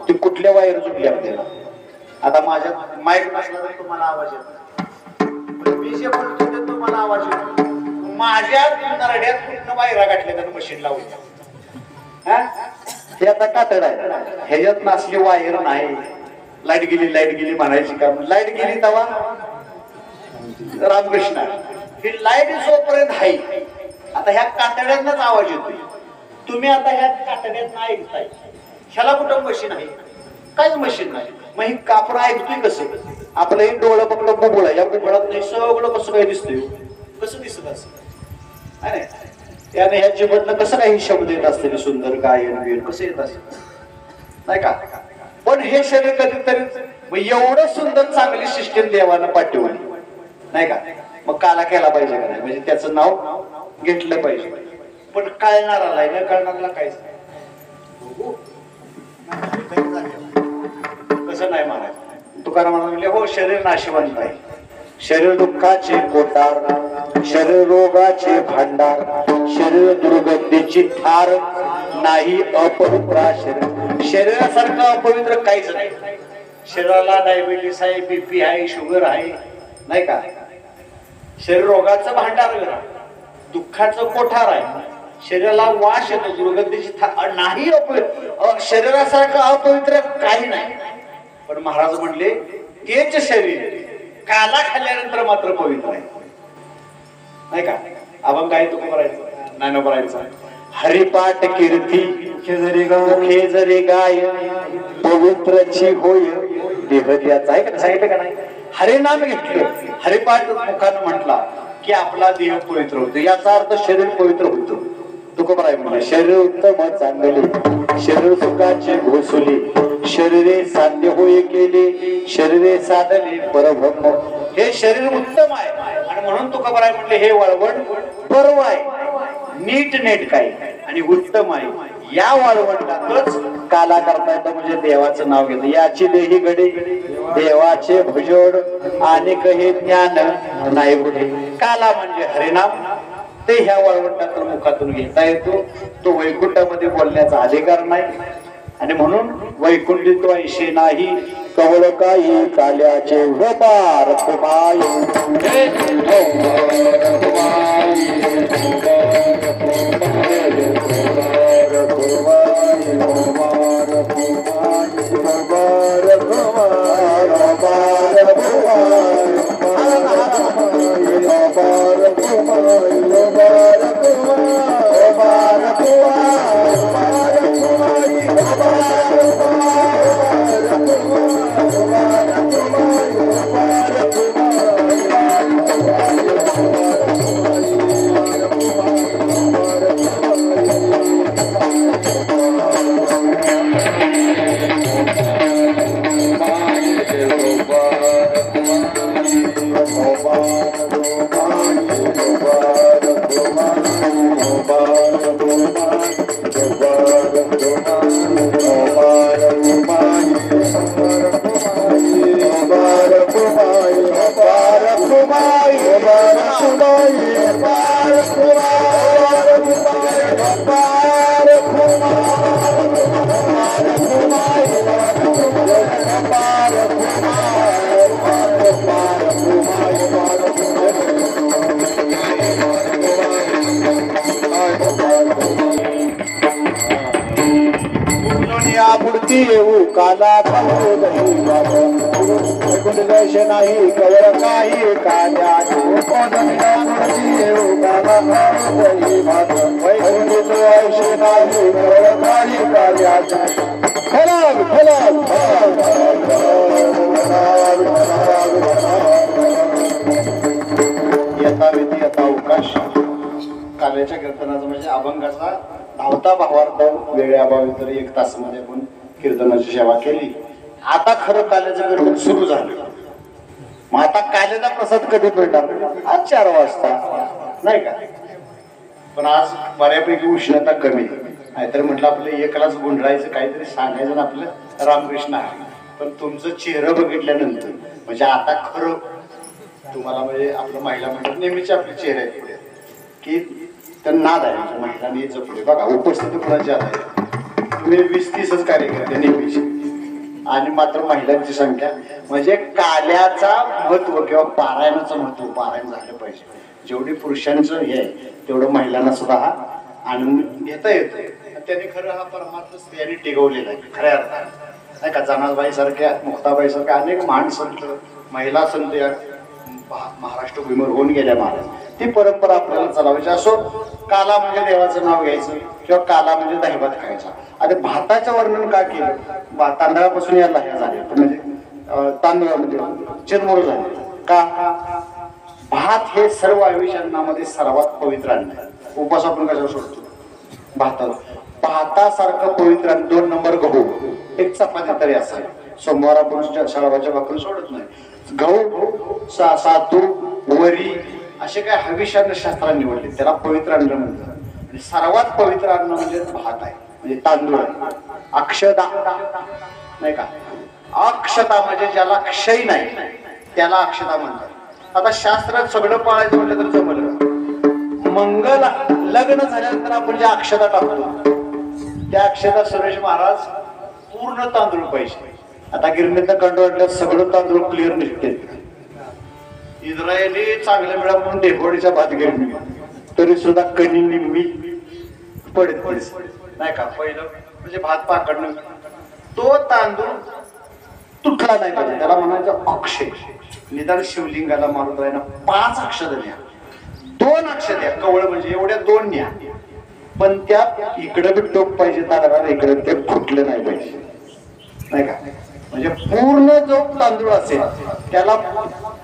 ते कुठल्या वायर जुडले आपल्याला. आता माझ्या माईक नसला तर तुम्हाला आवाज येतो, मी जे बोलतो ते तुम्हाला आवाज येतो. माझ्या नरड्यात कुठनं वायरा गाठल्या त्यानं मशीन लावून हे आता कातड आहे. ह्याच्यात नसली वायर नाही. लाईट गेली म्हणायची का? लाईट गेली तेव्हा रामकृष्ण ही लाईट जोपर्यंत आहे. आता ह्या कातड्यांनाच आवाज येतोय. तुम्ही आता ह्या कातड्यात ऐकताय. ह्याला कुठं मशीन आहे? काहीच मशीन नाही. मग ही कापड ऐकतोय कसं? आपलं हे डोळं फक्त बुबुळ आहे. या बुबुळात नाही सगळं कसं काय दिसतंय? कसं दिसत असं नाही. त्याने ह्या जीवनातलं कसं काही शब्द येत असतील सुंदर गायन बियन कसं येत असेल नाही का? पण हे शरीर कधीतरी एवढं सुंदर चांगली सिस्टीम देवानं पाठवली नाही का? मग काला केला पाहिजे का नाही? म्हणजे त्याचं नाव घेतलं पाहिजे. पण कळणाराला न कळणारला काहीच नाही. कसं नाही म्हणायचं? तुकाराम महाराज म्हणले हो शरीर नाशिवंत आहे. शरीर दुःखाचे कोटार, शरीर रोगाचे भांडार, शरीर दुर्गंधीची ठार, नाही अपवित्र शरीर. शरीरासारखं अपवित्र काहीच नाही. शरीराला डायबिटीस आहे, बीपी आहे, शुगर आहे, नाही का? शरीर रोगाचं भांडार घर, दुःखाचं कोठार आहे. शरीराला वास येतो, दुर्गंधीची नाही. शरीरासारखं अपवित्र काही नाही. पण महाराज म्हणले तेच शरीर काला खाल्ल्यानंतर मात्र पवित्र आहे. नाही का? आपण काही तुका करायचं नाही, नको करायचं. हरिपाठ कीर्ती मुखे जरी गाय पवित्रची होय देह त्याचा आहे का? सांगितलं का नाही? हरिनाम घेतलं, हरिपाठ मुखानं म्हटला की आपला देह पवित्र होतो. याचा अर्थ शरीर पवित्र होतं. तुकोबर आहे म्हणजे शरीर उत्तम चांगले, शरीर सुखाचे घोसले, शरीरे साध्य होय केले, शरीरे साधले परब्रह्म. हे शरीर उत्तम आहे आणि म्हणून तुकोबर आहे म्हणले हे वळवण पर्व आहे, नीट नेट काय आणि उत्तम आहे. या वाळवंटातच काला करता येतं म्हणजे देवाचं नाव घेतं. याची देही घडे देवाचे भजोड आणि हे ज्ञान नाही कुठे. काला म्हणजे हरिनाम, ते ह्या वाळवंटातून मुखातून घेता येतो. तो वैकुंठामध्ये बोलण्याचा अधिकार नाही आणि म्हणून वैकुंठी तो ऐशे नाही कवळ काही काल्याचे व्यापार येऊ काला कुंडलेश नाही कवळ काही काल्या येऊ काला वैकुंठ ऐशे नाही कवळ काही काल्याच्या फलाग फलाग यथाविधी यथा अवकाश. काल्याच्या कीर्तनाचा म्हणजे अभंगाचा धावता भावार्थ वेळेअभावी तर 1 तासामध्ये आपण कीर्तनाची सेवा केली. आता खरं काल्याचं कीर्तन सुरू झालं. मग आता काल्याचा प्रसाद कधी मिळणार? आज 4 वाजता नाही का? पण आज बऱ्यापैकी उष्णता कमी नाहीतर म्हटलं आपलं एकलाच गुंडरायचं काहीतरी सांगायचं ना आपलं रामकृष्ण आहे. पण तुमचं चेहरं बघितल्यानंतर म्हणजे आता खरं तुम्हाला म्हणजे आपलं महिला मंडळ नेहमीचे आपले चेहरे आहेत पुढे की तर नाद आहे महिलांनी जपले. बघा उपस्थित कुणाची आहे तुम्ही 20-30च कार्यकर्ते नेहमीचे आणि मात्र महिलांची संख्या म्हणजे काल्याचा महत्व किंवा पारायणाचं महत्व पारायण झालं पाहिजे. जेवढी पुरुषांचं हे आहे तेवढं महिलांना सुद्धा हा आनंद घेता येतो. त्यांनी खरं हा परमात्मा स्त्रियांनी टिकवलेला आहे खऱ्या अर्थाने नाही का? जनाबाई सारख्या मुक्ताबाई सारख्या अनेक महान संत महिला संत या महाराष्ट्र भूमीवर होऊन गेल्या महाराज. ती परंपरा आपल्याला चालवायची. असो काला म्हणजे देवाचं नाव घ्यायचं किंवा काला म्हणजे दहीभात खायचा. आता भाताचं वर्णन का केलं? तांदळापासून याला हे झाले म्हणजे तांदूळ म्हणजे चिरमुर झाले का? भात हे सर्व आयुष्यामध्ये सर्वात पवित्र अन्न आहे. उपास आपण कशावर सोडतो? भाताला. भातासारखं पवित्र 2 नंबर गहू, 1 चपाती तरी असावी. सोमवार आपण शाळाच्या भाकरी सोडत नाही. गहू, सातू, वरी असे काय हविष्यान्न शास्त्राने निवडले. त्याला पवित्र अन्न म्हणतात. आणि सर्वात पवित्र अन्न म्हणजे भात आहे म्हणजे तांदूळ आहे. अक्षता नाही का? अक्षता म्हणजे ज्याला क्षय नाही त्याला अक्षता म्हणतात. आता शास्त्रात सगळं पाळायचं म्हटलं तर जमलं. मंगल लग्न झाल्यानंतर आपण ज्या अक्षता टाकतो त्या अक्षता सुरेश महाराज पूर्ण तांदूळ पाहिजे. आता गिरणीतलं कंडोळलं सगळं तांदूळ क्लिअर निघते इस्रायली चांगलं मिळा म्हणून ढेकोडीचा भात घेऊन तरी सुद्धा कणी निम्मी पडत नाही का. पहिलं म्हणजे भात पाकडणं, तो तांदूळ तुटला नाही पाहिजे, त्याला म्हणायचं अक्षय. निदान शिवलिंगाला मारून राहिना 5 अक्षर द्या, 2 अक्षर द्या, कवळ म्हणजे एवढ्या 2 न्या, पण त्या इकडे बी टोक पाहिजे तांदळाला, इकडे ते फुटलं नाही पाहिजे नाही का. म्हणजे पूर्ण जो तांदूळ असेल त्याला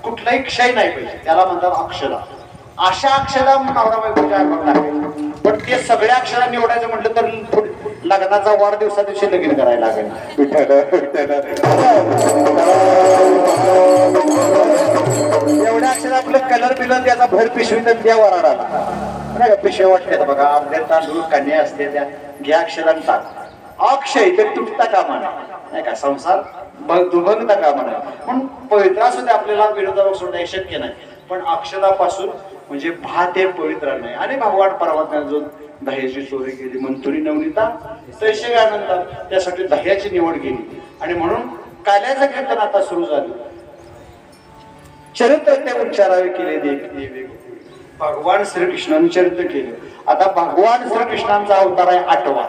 कुठलाही क्षय नाही पाहिजे, त्याला म्हणतात अक्षरा. अशा अक्षरा नवरा बायकोच्या टाकायचं, पण ते सगळ्या अक्षरा निवडायचं म्हटलं तर लग्नाचा वाढदिवसा दिवशी लगीन करायला लागेल. एवढ्या अक्षर आपलं कलर बिलर त्याचा भर पिशवी तर द्या वराडाला नाही का. पिशव्या वाटतात बघा, अर्ध्या तांदूळ कन्या असते त्या घ्या अक्षरांत टाक. अक्षय ते तुटता कामा नाही का, संसार दुभंगता कामा नाही. पण पवित्र असू दे, आपल्याला विरोधावर सोडणं शक्य नाही, पण अक्षरापासून म्हणजे भात हे पवित्र नाही. आणि भगवान परमात्म्याने जो दह्याची चोरी केली, मंथुरी नवनीता तैसे आनंदात, त्यासाठी दह्याची निवड केली. आणि म्हणून काल्याचं कीर्तन आता सुरू झालं. चरित्र ते उच्चारावे केले देवे, भगवान श्रीकृष्णाने चरित्र केले. आता भगवान श्रीकृष्णांचा अवतार आहे 8वा,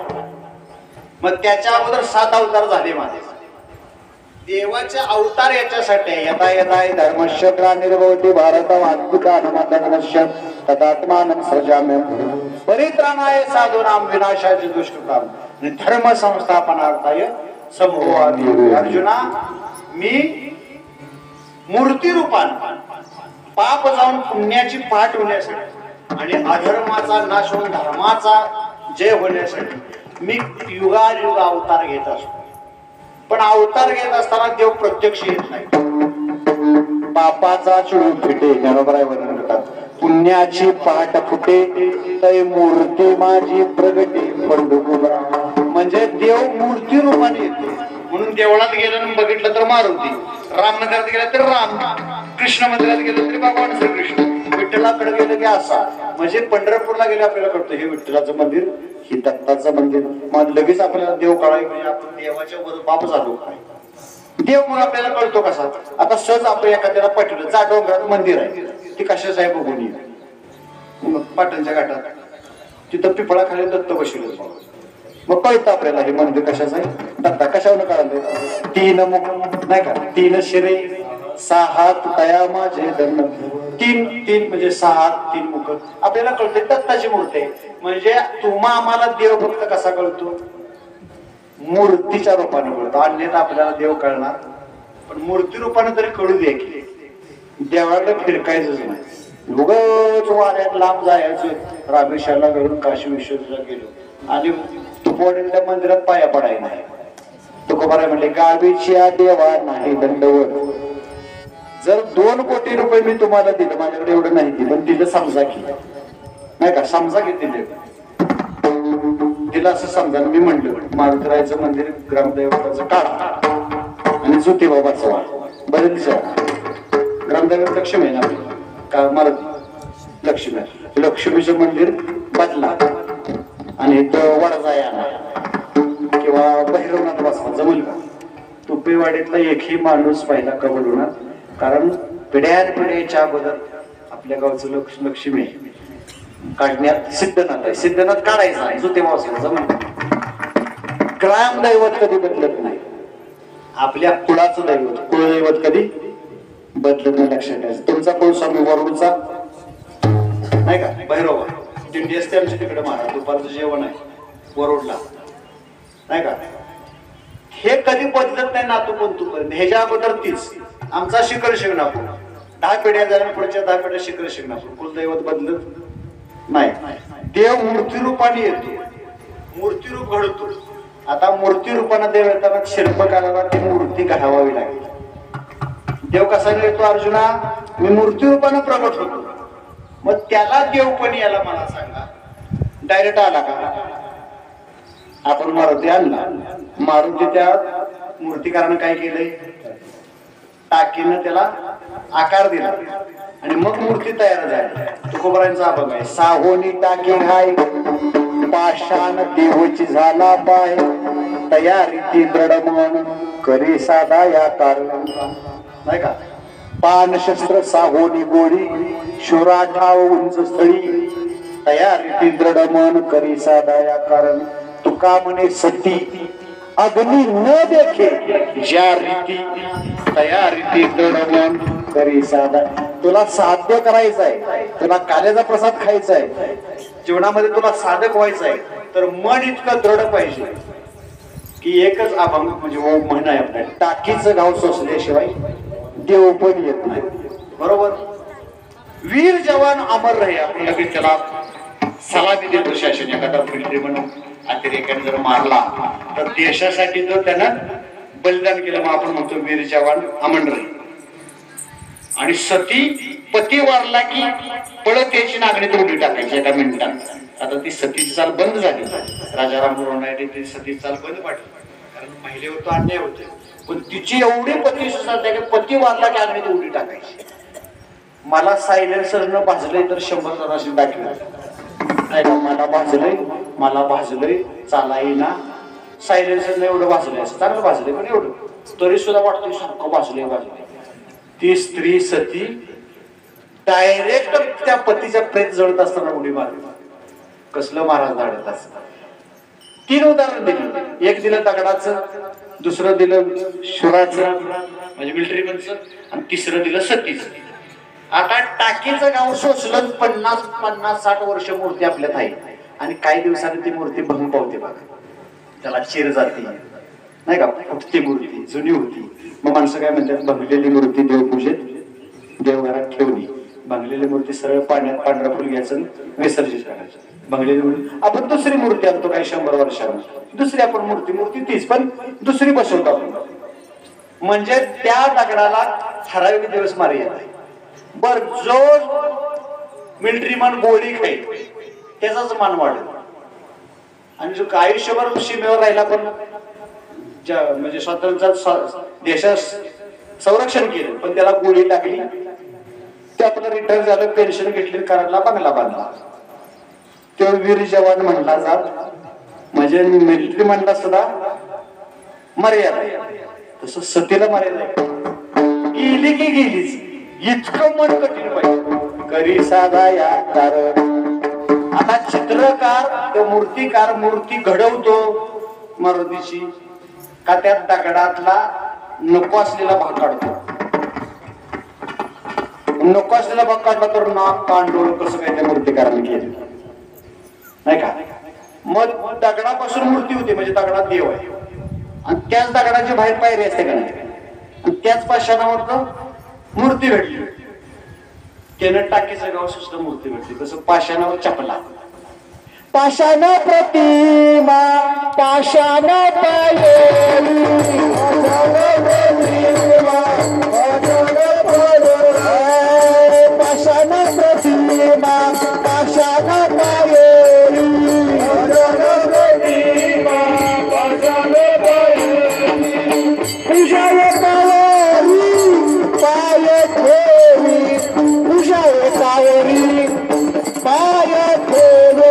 मग त्याच्या अगोदर 7 अवतार झाले माझे. देवाचे अवतार याच्यासाठी यथा यथा धर्मस्य ग्लानिर्भवति भारत वास्तुकानमदनस्य तदात्मानं सृजाम्यहं परित्राणाय साधूनां विनाशाय दुष्कृतां धर्म संस्थापनार्थाय समूहादि. अर्जुना, मी मूर्ती रूपाने पाप जाऊन पुण्याची पाठ होण्यासाठी आणि अधर्माचा नाश होऊन धर्माचा जय होण्यासाठी मी युगायुग अवतार घेत असतो. पण अवतार घेत असताना देव प्रत्यक्ष येत नाही. पापाचा चुळू फिटे, बरोबर आहे वर्णन करतात. पुण्याची पाठ फुटे तै मूर्ती माझी प्रगटे पंढुपुरा. म्हणजे देव मूर्ती रूपाने येतो. म्हणून देवळात गेलं आणि बघितलं तर मारुती, राम मंदिरात गेलं तर राम, कृष्ण मंदिरात गेलं तरी भगवान श्रीकृष्ण, विठ्ठलाकडे गेलं की असा. म्हणजे पंढरपूरला गेले आपल्याला कळतं हे विठ्ठलाचं मंदिर, हे दत्ताचं मंदिर. मग लगेच आपल्याला देव कळाय म्हणजे आपण देवाच्या वर बाप झालो काय. देव मग आपल्याला कळतो कसा. आता सहज आपण एखाद्याला पटलं, जा डोंगरात मंदिर आहे, ती कशाच आहे बघून ये. मग पाटणच्या घाटात तिथं पिपळाखाली दत्त बसले, मग कळतं आपल्याला हे मंदिर कशाच आहे. दत्ता कशावर कळालं, 3 मुख नाही का, 3 शिरे 6 हात तया माझे धन. 3 म्हणजे 6 हात 3 मुख आपल्याला कळते दत्ताची मूर्ती आहे. म्हणजे तुम्हा आम्हाला देव भक्त कसा कळतो, मूर्तीच्या रूपाने कळतो. अन्यथा आपल्याला देव कळणार, पण मूर्ती रूपाने तरी कळू दे की देवाला फिरकायचंच नाही. उगाच वाऱ्यात लांब जायचं, रामेश्वरला घरून काशी विश्वनाथला गेलो आणि तुकोबाच्या मंदिरात पाया पडाय नाही. तुकोबाराय म्हणले गावीची देवा नाही दंडवत. जर 2 कोटी रुपये मी तुम्हाला दिलं, माझ्याकडे एवढं नाही दिलं, पण दिलं समजा की नाही का, समजा की दिले तिला असं समजा. मी म्हणलं मारुतीरायचं मंदिर ग्रामदैवताचं काढा आणि ज्योतिबाबाचं बरेच दिवस ग्रामदैवत लक्ष्मी आहे ना का, मारुती लक्ष्मी आहे, लक्ष्मीचं मंदिर बदला आणि इथं वडजाय आणा किंवा भैरवनाथ बसवा, जमल का. तुपेवाडीतला एकही माणूस पहिला कबूल होणार, कारण पिढ्याच्या अगोदर आपल्या गावचं लक्ष्मी काढण्यात सिद्धनाथ आहे. सिद्धनाथ काढायचा आहे, ज्योतिबा जमल. ग्रामदैवत कधी बदलत नाही, आपल्या कुळाचं दैवत कुळदैवत कधी बदलत नाही, लक्षात ठेवायचं. तुमचा कुळ स्वामी वरुडचा नाही का, भैरव दिंडी असते आमच्या तिकडे महाराज, दुपारचं जेवण आहे वरुडला नाही का. हे कधी बदलत नाही नातू पंतूपर्यंत. ह्याच्या अगोदर तीच आमचा शिखर शिंगणापूर, 10 पिढ्या झाल्या, पुढच्या 10 पिढ्या शिखर शिंगणापूर. कुलदैवत बदलत नाही. देव मूर्ती रूपाने येतो, मूर्ती रूप घडतो. आता मूर्ती रूपाने देव येताना शिल्पकाराला ती मूर्ती घडवावी लागेल. देव कसा येतो अर्जुना, मी मूर्ती रूपाने प्रगट होतो. मग त्याला देव पण याला मला सांगा, डायरेक्ट आला का. आपण मारुती आणला, मारुती त्या मूर्तिकारानं काय केलंय, टाकीनं त्याला आकार दिला आणि मग मूर्ती तयार झाली. तुकोबारांचा अभंग आहे, साहोनी टाकी घाय पाषाण देवची झाला पाय तयारी ती दृढ मन करी साधा या कारण नाही का. पान शस्त्र साहोनी गोळी शोराठाव उंच स्थळी तयारी दृढ मन करी साधाया कारण तुका म्हणे सती अग्नी न देखे ज्या रीती तयारी दृढ मन करी साधा. तुला साध्य करायचं आहे, तुला काल्याचा प्रसाद खायचा आहे, जीवनामध्ये तुला साधक व्हायचं आहे, तर मन इतकं दृढ पाहिजे की एकच अभंग म्हणजे ओम म्हण आहे आपल्या टाकीचं गाव सोसल्याशिवाय देव पण येत नाही. बरोबर. वीर जवान अमर रहे. आपण लगेच त्याला सलामी देतो शासन. एखादा मिलिटरी म्हणून अतिरेकाने जर मारला तर देशासाठी जर त्यानं बलिदान केलं मग आपण म्हणतो वीर जवान अमर रहे. आणि सती पती वारला की पळत यायची नागणीत उडी टाकायची एका मिनिटात. आता ती सतीची चाल बंद झाली. राजाराम रोणाने ती सतीची चाल बंद पाडली कारण महिलेवर तो अन्याय होते. पण तिची एवढी पती की पती वारला की आग्नीत उडी टाकायची. मला सायलेन्सरनं भाजलंय तर 100 जणांशी दाखवलं. मला भाजलंय चाला येईना. सायलेन्सरनं एवढं भाजलंय असं चांगलं भाजलंय पण एवढं तरी सुद्धा वाटतंय सारखं भाजलंय. ती स्त्री सती डायरेक्ट त्या पतीच्या प्रेत जळत असताना उडी मारली. कसलं महाराज धाडत असत. 3 उदाहरण दिली. एक दिलं दगडाचं, दुसरं दिलं शुराचं म्हणजे मिलिटरीमनचं, आणि तिसरं दिलं सतीचं. आता टाकीचं गाव सोसलं 50-60 वर्ष मूर्ती आपल्यात आहे आणि काही दिवसांनी ती मूर्ती भंग पावते बघा. त्याला चिर जाते नाही का, फुटती मूर्ती जुनी होती. मग माणसं काय म्हणतात भंगलेली मूर्ती देवपूजेत देवघरात ठेवली. भंगलेली मूर्ती सरळ पाण्यात पांढरं फुल घ्यायचं विसर्जित करायचं. भंगलेली मूर्ती आपण दुसरी मूर्ती आणतो काही 100 वर्षांनी दुसरी आपण मूर्ती तीच पण दुसरी बसवतो आपण. म्हणजे त्या दगडाला ठराविक दिवस मारे येत. बर जो मिलिटरी मान गोळी खाईल त्याचाच मान वाढेल आणि जो आयुष्यभर सीमेवर राहिला पण म्हणजे स्वतंत्र देशात संरक्षण केलं पण त्याला गोळी लागली ते आपलं रिटायर झालं पेन्शन घेतली करायला बंगला बांधला. तो वीर जवान म्हणला जात म्हणजे मिलिटरी म्हणला सुद्धा मर्यादा. तसं सतीला मर्यादा गेली की गेलीच. इतकं मन कठीण पाहिजे करी साधा या कारण. आता चित्रकार तो मूर्तिकार मूर्ती घडवतो मारुतीची का त्या दगडातला नको असलेला भाग काढतो. नको असलेला भाग काढला तर नाक कान डोळे कसं काय त्या मूर्तिकाराने केलं नाही का. मग दगडापासून मूर्ती होती म्हणजे दगडात देव आहे आणि त्याच दगडाची बाहेर पायरी असते का नाही आणि त्याच पाषाणावर मूर्ती भेटली. त्यानं टाकीचं गाव सुद्धा मूर्ती भेटली. तसं पाषाणावर चपला पाषाण प्रतिमा पाषाण पायरी पाषाण प्रतिमा पाषाण पायरी पूजाय कावेरी पाय ठेवी पूजाय कावेरी पाय ठेवी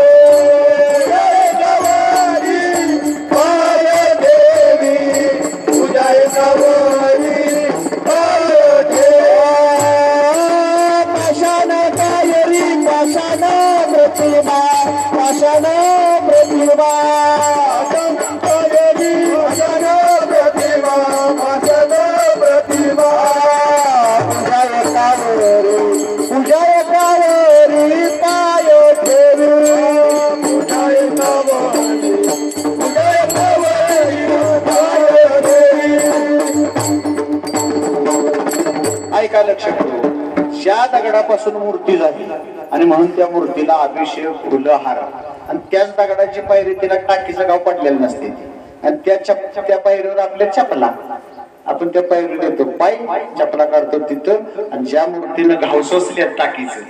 ऐका लक्ष ठेवा. ज्या दगडापासून मूर्ती झाली आणि म्हणून त्या मूर्तीला अभिषेक फुलं हार आणि त्याच दगडाची पायरी तिला टाकीचं गाव पडलेलं नसते आणि त्या पायरीवर आपल्या चपला आपण त्या पायरी देतो पाय चपला काढतो तिथं आणि ज्या मूर्तीनं घाव सोसल्या टाकीचं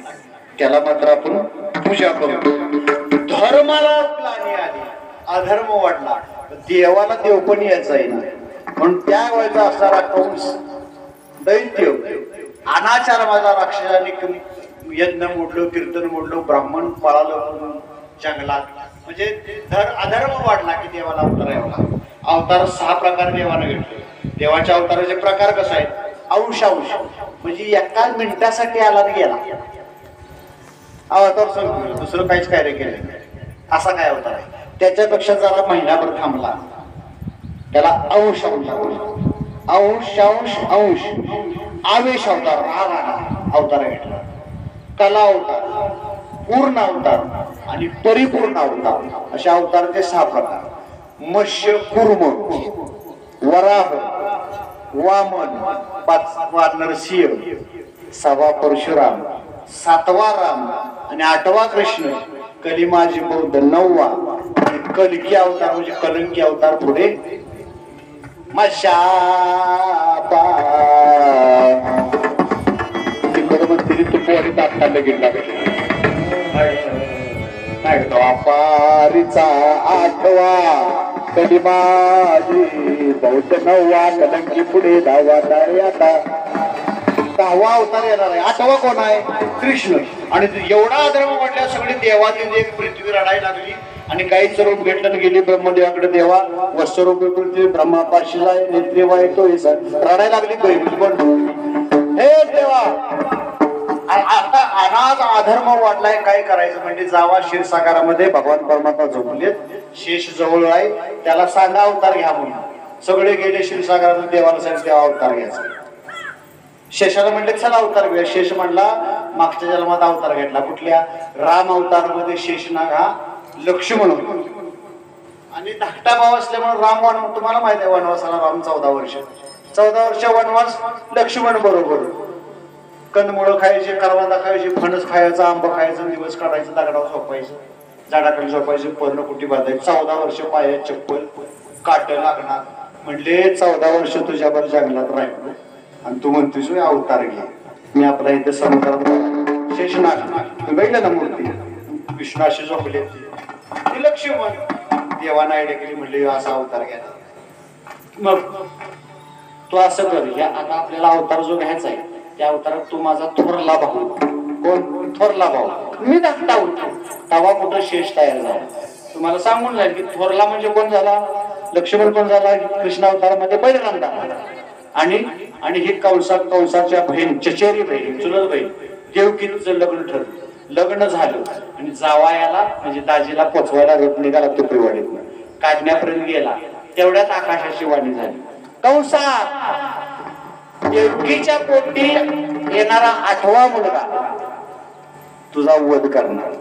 त्याला मात्र आपण पूजा करतो. धर्माला ग्लानी आली अधर्म वाढला देवाला देव पण यायचा आहे म्हणून त्या वेळेचा असणारा कंस दैत्य अनाचार माझा राक्षसाने यज्ञ मोडलो कीर्तन मोडलो ब्राह्मण पळालो जंगलात म्हणजे अधर्म वाढला की देवाला अवतार यावला. अवतार 6 प्रकार देवाने घेतले. देवाच्या अवताराचे प्रकार कसे आहेत अंश अंश म्हणजे एका मिनिटासाठी आला आणि गेला. अवतार संपलं, दुसरं काहीच कार्य केलं नाही. असा काय अवतार आहे? त्याच्यापेक्षा जरा महिनाभर थांबला, त्याला अंश अंश अंश अंश आवेश अवतार, राग आला अवतार घेतला, कला अवतार, पूर्ण अवतार आणि परिपूर्ण अवतार, अशा अवताराचे 6 प्रकार. मत्स्य कुर्म, वराह, वामन, 5वा नरसिंह, 6वा परशुराम, 7वा राम आणि 8वा कृष्ण, कली माझी बौद्ध 9वा आणि कलकी अवतार म्हणजे कलंकी अवतार पुढे मशापा. तिकडं म्हणते तू पोरी तात्काळ गेला काय पारीचा 8वा, कली माझी बौद्ध 9वा, कलंकी पुढे 10वा तारे. आता 10वा अवतार येणार आहे. 8वा कोण आहे? कृष्ण. आणि एवढा अधर्म वाटल्या सगळी देवादेवी पृथ्वी रडायला लागली आणि गाईचं रूप घेतलं आणि गेली ब्रह्मदेवाकडे. देवा वस्त्ररूप पृथ्वी ब्रह्मापाशी नेत्रेवा येतो रडायला लागली गाई. हे देवा, आता अनाज अधर्म वाढलाय, काय करायचं? म्हणजे जावा क्षीरसागरामध्ये, भगवान परमात्मा झोपलेत, शेष जवळ आहे, त्याला सांगा अवतार घ्या म्हणून. सगळे गेले क्षीरसागरामध्ये, देवाला सांगितलं देवा अवतार घ्यायचा. शेषाला म्हणले चला अवतार घेऊया. शेष म्हणला मागच्या जन्मात अवतार घेतला. कुठल्या? राम अवतार मध्ये शेषनाग हा लक्ष्मण होतो आणि धाकटा भाव असल्यामुळे राम वनवास, तुम्हाला माहिती आहे वनवासाला राम 14 वर्ष वनवास. लक्ष्मण बरोबर कंदमुळं खायचे, करवंदा खायचे, फणस खायचा, आंब खायचं, दिवस काढायचं, दगडावर झोपायचं, झाडाखाली झोपायचं, पर्णकुटी बांधायची. 14 वर्ष पायात चप्पल, काट लागणार. म्हणले 14 वर्ष तुझ्यावर जंगलात राहिलो आणि तू म्हणतोस अवतार घे. मी आपला इथे समुद्रात शेषनाग तुम्ही बघितलं ना मूर्ती, विष्णूशी झोपले ती लक्ष्मण. देवाना आयडिया केली, म्हणले असा अवतार घ्यायचा. मग तू असं कर, या आता आपल्याला अवतार जो घ्यायचा आहे त्या अवतारात तू माझा थोरला भाऊ. कोण? थोरला भाऊ. मी धाकटा होतो तवा कुठं शेष तयार झाला. तुम्हाला सांगून जाईल की थोरला म्हणजे कोण झाला? लक्ष्मण. कोण झाला? कृष्ण अवतारामध्ये बैलरांदा. आणि ही कंसाच्या बहीण, चचेरी बहीण, चुलत बहीण देवकीचं लग्न ठरलं. लग्न झालं आणि जावायाला म्हणजे दाजीला पोचवायला निघाला तुकडीवाडीत, काढण्यापर्यंत गेला. तेवढ्यात आकाशाची वाणी झाली, कंसा देवकीच्या पोटी येणारा 8वा मुलगा तुझा वध करणार.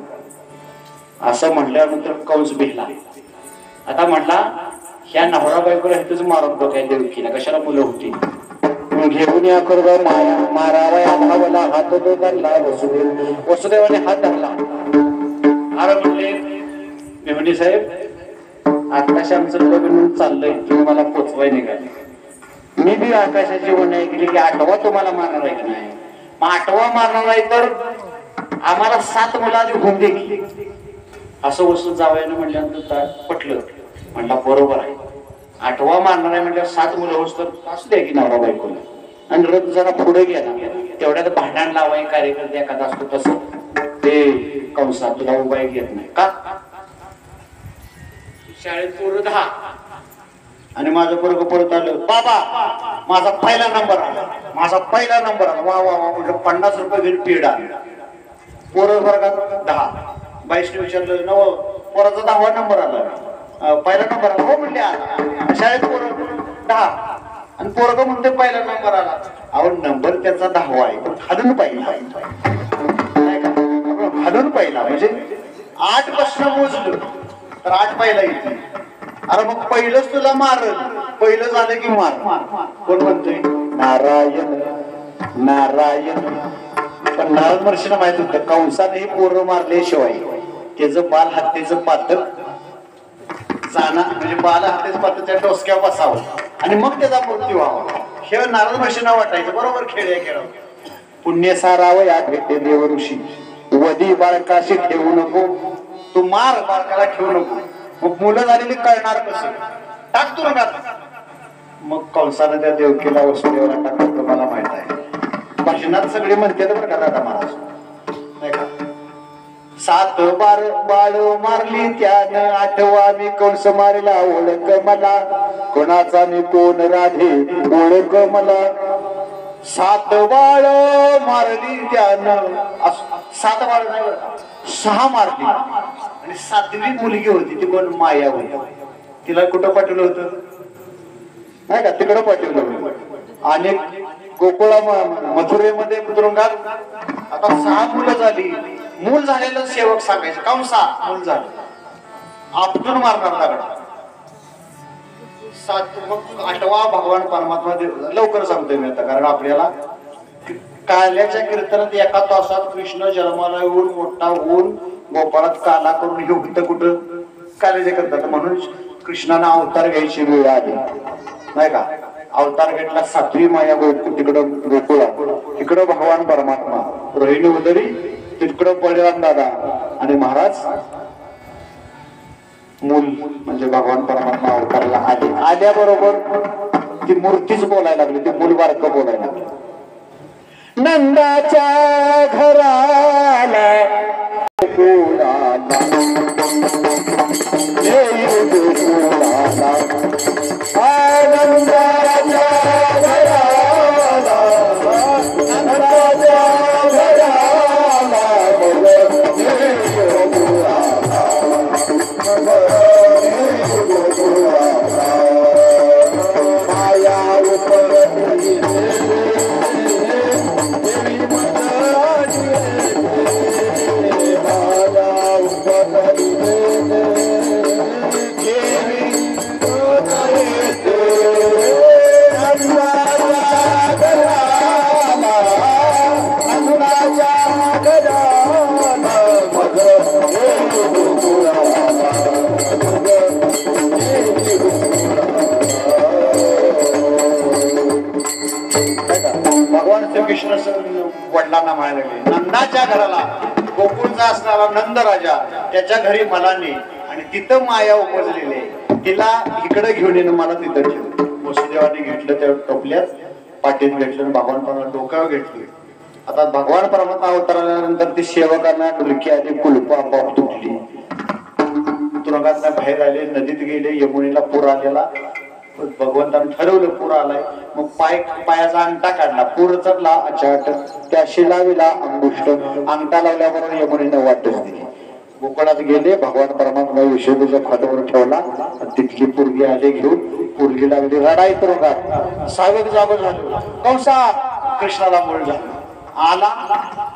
असं म्हटल्यानंतर कंस भिला. आता म्हटला ह्या नवरा बायकोला हेच मारून बघाय देवकीला, कशाला मुलं होती. घेऊन या करवा माया मारावया धावला, हात तो धरला वसुदेव. वसुदेवाने हात धरला. अरे म्हणले मेहंदी साहेब, आकाश आमचं लग्न चाललंय, तुम्ही मला पोचवाय निघाले. मी बी आकाशाची वनाई केली की 8वा तुम्हाला मारणार आहे की नाही. मग 8वा मारणार आहे तर आम्हाला 7 मुलं आधी होऊन दे की. असं वस्तू जावयानं म्हटल्यानंतर पटलं. म्हणला बरोबर आहे, 8वा मारणार आहे म्हणजे 7 मुलं होस तर असू द्या की नवरा बायकोला. आणि रथ जरा पुढे गेला, तेवढ्यात भांडण लावाय कार्यकर्ते एखादा असतो तसं ते कंसा तुला उभा घेत नाही का? शाळेत पोरं 10 आणि माझं पोरग परत आलं, बाबा माझा पहिला नंबर आला, माझा पहिला नंबर आला. वा वा वा म्हटलं 50 रुपये घेऊन पेढा. पोरं वर्गात 10. बाईसने विचारलं नव पोराचा 10वा नंबर आला, पहिला नंबर आला. हो म्हणले आला. शाळेत पोरं 10 आणि पोरग म्हणते पहिला नंबर आला. अहो नंबर त्याचा 10वा आहे पण हालून पहिला, हालून पहिला म्हणजे 8 पासून मोजलं तर 8 पहिला येते. अरे मग पहिलंच तुला मारल, पहिलं झालं की मार. कोण म्हणतोय? नारायण नारायण. पण नारद महर्षीला माहित होतं कंसाने हे पोरं मारल्याशिवाय त्याचं बाल हत्तेचं पातक जाणार, म्हणजे बाल हत्तेचं पातक त्या डोसक्या बसावं आणि मग त्याचा मृत्यू व्हावा. हे नारद महर्षींना वाटायचं. बरोबर खेळ या खेळ. पुण्य सारावं या भेटे देव ऋषी, वधी बाळकाशी ठेवू नको. तू मार, बाळकाला ठेवू नको. मग मुलं झालेली कळणार कसं? टाकतो ना. मग कंसानं त्या देवकीला वसुदेवाला टाकलं. तुम्हाला माहित आहे भाषणात सगळे म्हणते बरं का दादा महाराज नाही का, 7 बाळ मारली त्यानं, 8वा मी कंस मारला. ओळख मला कोणाचा मी कोण राधे, ओळख मला. सात बाळ मारली त्यानं. 7 बाळ नाही बरं का, 6 मारली. आणि 7वी मुलगी होती ती कोण, माया होती. तिला कुठं पाठवलं होतं नाही का, तिकडं पाठवलं होतं. आणि गोकुळा मथुरेमध्ये तुरुंगात आता 6 मुलं झाली. मूल झालेलं सेवक सांगायचं काऊन 6 मूल झालं, आपटून मारणार दगड. 7 मग 8वा भगवान परमात्मा लवकर सांगतोय मी आता, कारण आपल्याला काल्याच्या कीर्तनात 1 तासात कृष्ण जन्माला येऊन मोठा होऊन गोपाळात काला करून युक्त कुठं काल्याच्या करतात. म्हणून कृष्णाने अवतार घ्यायची वेळ आली नाही का. अवतार घेतला 7वी माया तिकडं गोकुळा, तिकडं भगवान परमात्मा, रोहिणी उदरी तिकडं बळीराम दादा आणि महाराज मूल म्हणजे भगवान परमात्मा अवतारला आले. आल्याबरोबर ती मूर्तीच बोलायला लागली, ती मूल बारकं बोलायला लागली. नंदाच्या घराला गोकुळाला, गोकुळाला, आनंदाच्या घराला, नंदाच्या घराला, माया उपरती भगवान श्रीकृष्ण वडिलांना म्हणायला लागले, नंदाच्या घराला गोकुळचा असणारा नंद राजा त्याच्या घरी मला ने, आणि तिथं माया उपजलेली आहे, तिला इकडे घेऊन येणं, मला तिथं ठेव. वसुदेवाने घेतलं त्या टोपल्यात, पाठीत घेतलं, भगवान परमात्मा डोक्यावर घेतली. आता भगवान परमात्मा अवतारानंतर ती सेवकांना डुलकी आली, कुलप आपोआप तुटली. तुरुंगात बाहेर आले, नदीत गेले, यमुनेला पूर आलेला. भगवंताने ठरवलं पूर आलाय, मग पायाचा अंगठा काढला, पूर चढला अचाट, त्या शिलावीला अंगुष्ट, अंगठा लावल्याबरोबर यमुनेने वाटच दिली. गोकुळात गेले, भगवान परमात्मा यशोदेच्या खात्यावर ठेवला, तिथली पोरगी आली घेऊन, पोरगी लागली रडाई तुरुंगात. सावक जागो झालो, कंसा कृष्णाला मूळ झालं. आला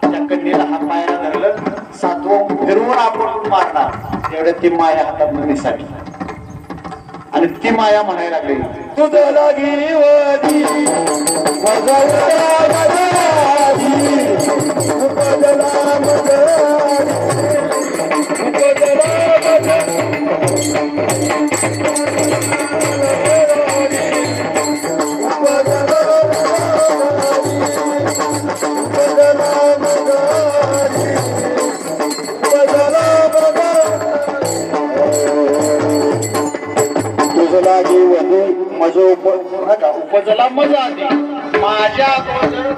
त्या कन्येला हात पायाला धरलं, 7वं फिरवून आपण मारणार, तेवढ्या ती माया हातात निसाटली. आणि ती माया म्हणायला लागली, तुझं लागी वदी उपजला मजा आली माझ्या अगोदर,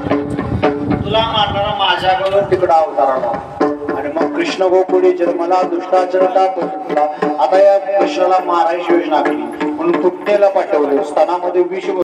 तुला मारणारा माझ्या अगोदर तिकडं अवताराला. आणि मग कृष्ण गोकुळी जन्मला दुष्टाचरता बसला. आता या कृष्णाला मारायची योजना आखली म्हणून पुटणेला पाठवले, स्तनामध्ये विष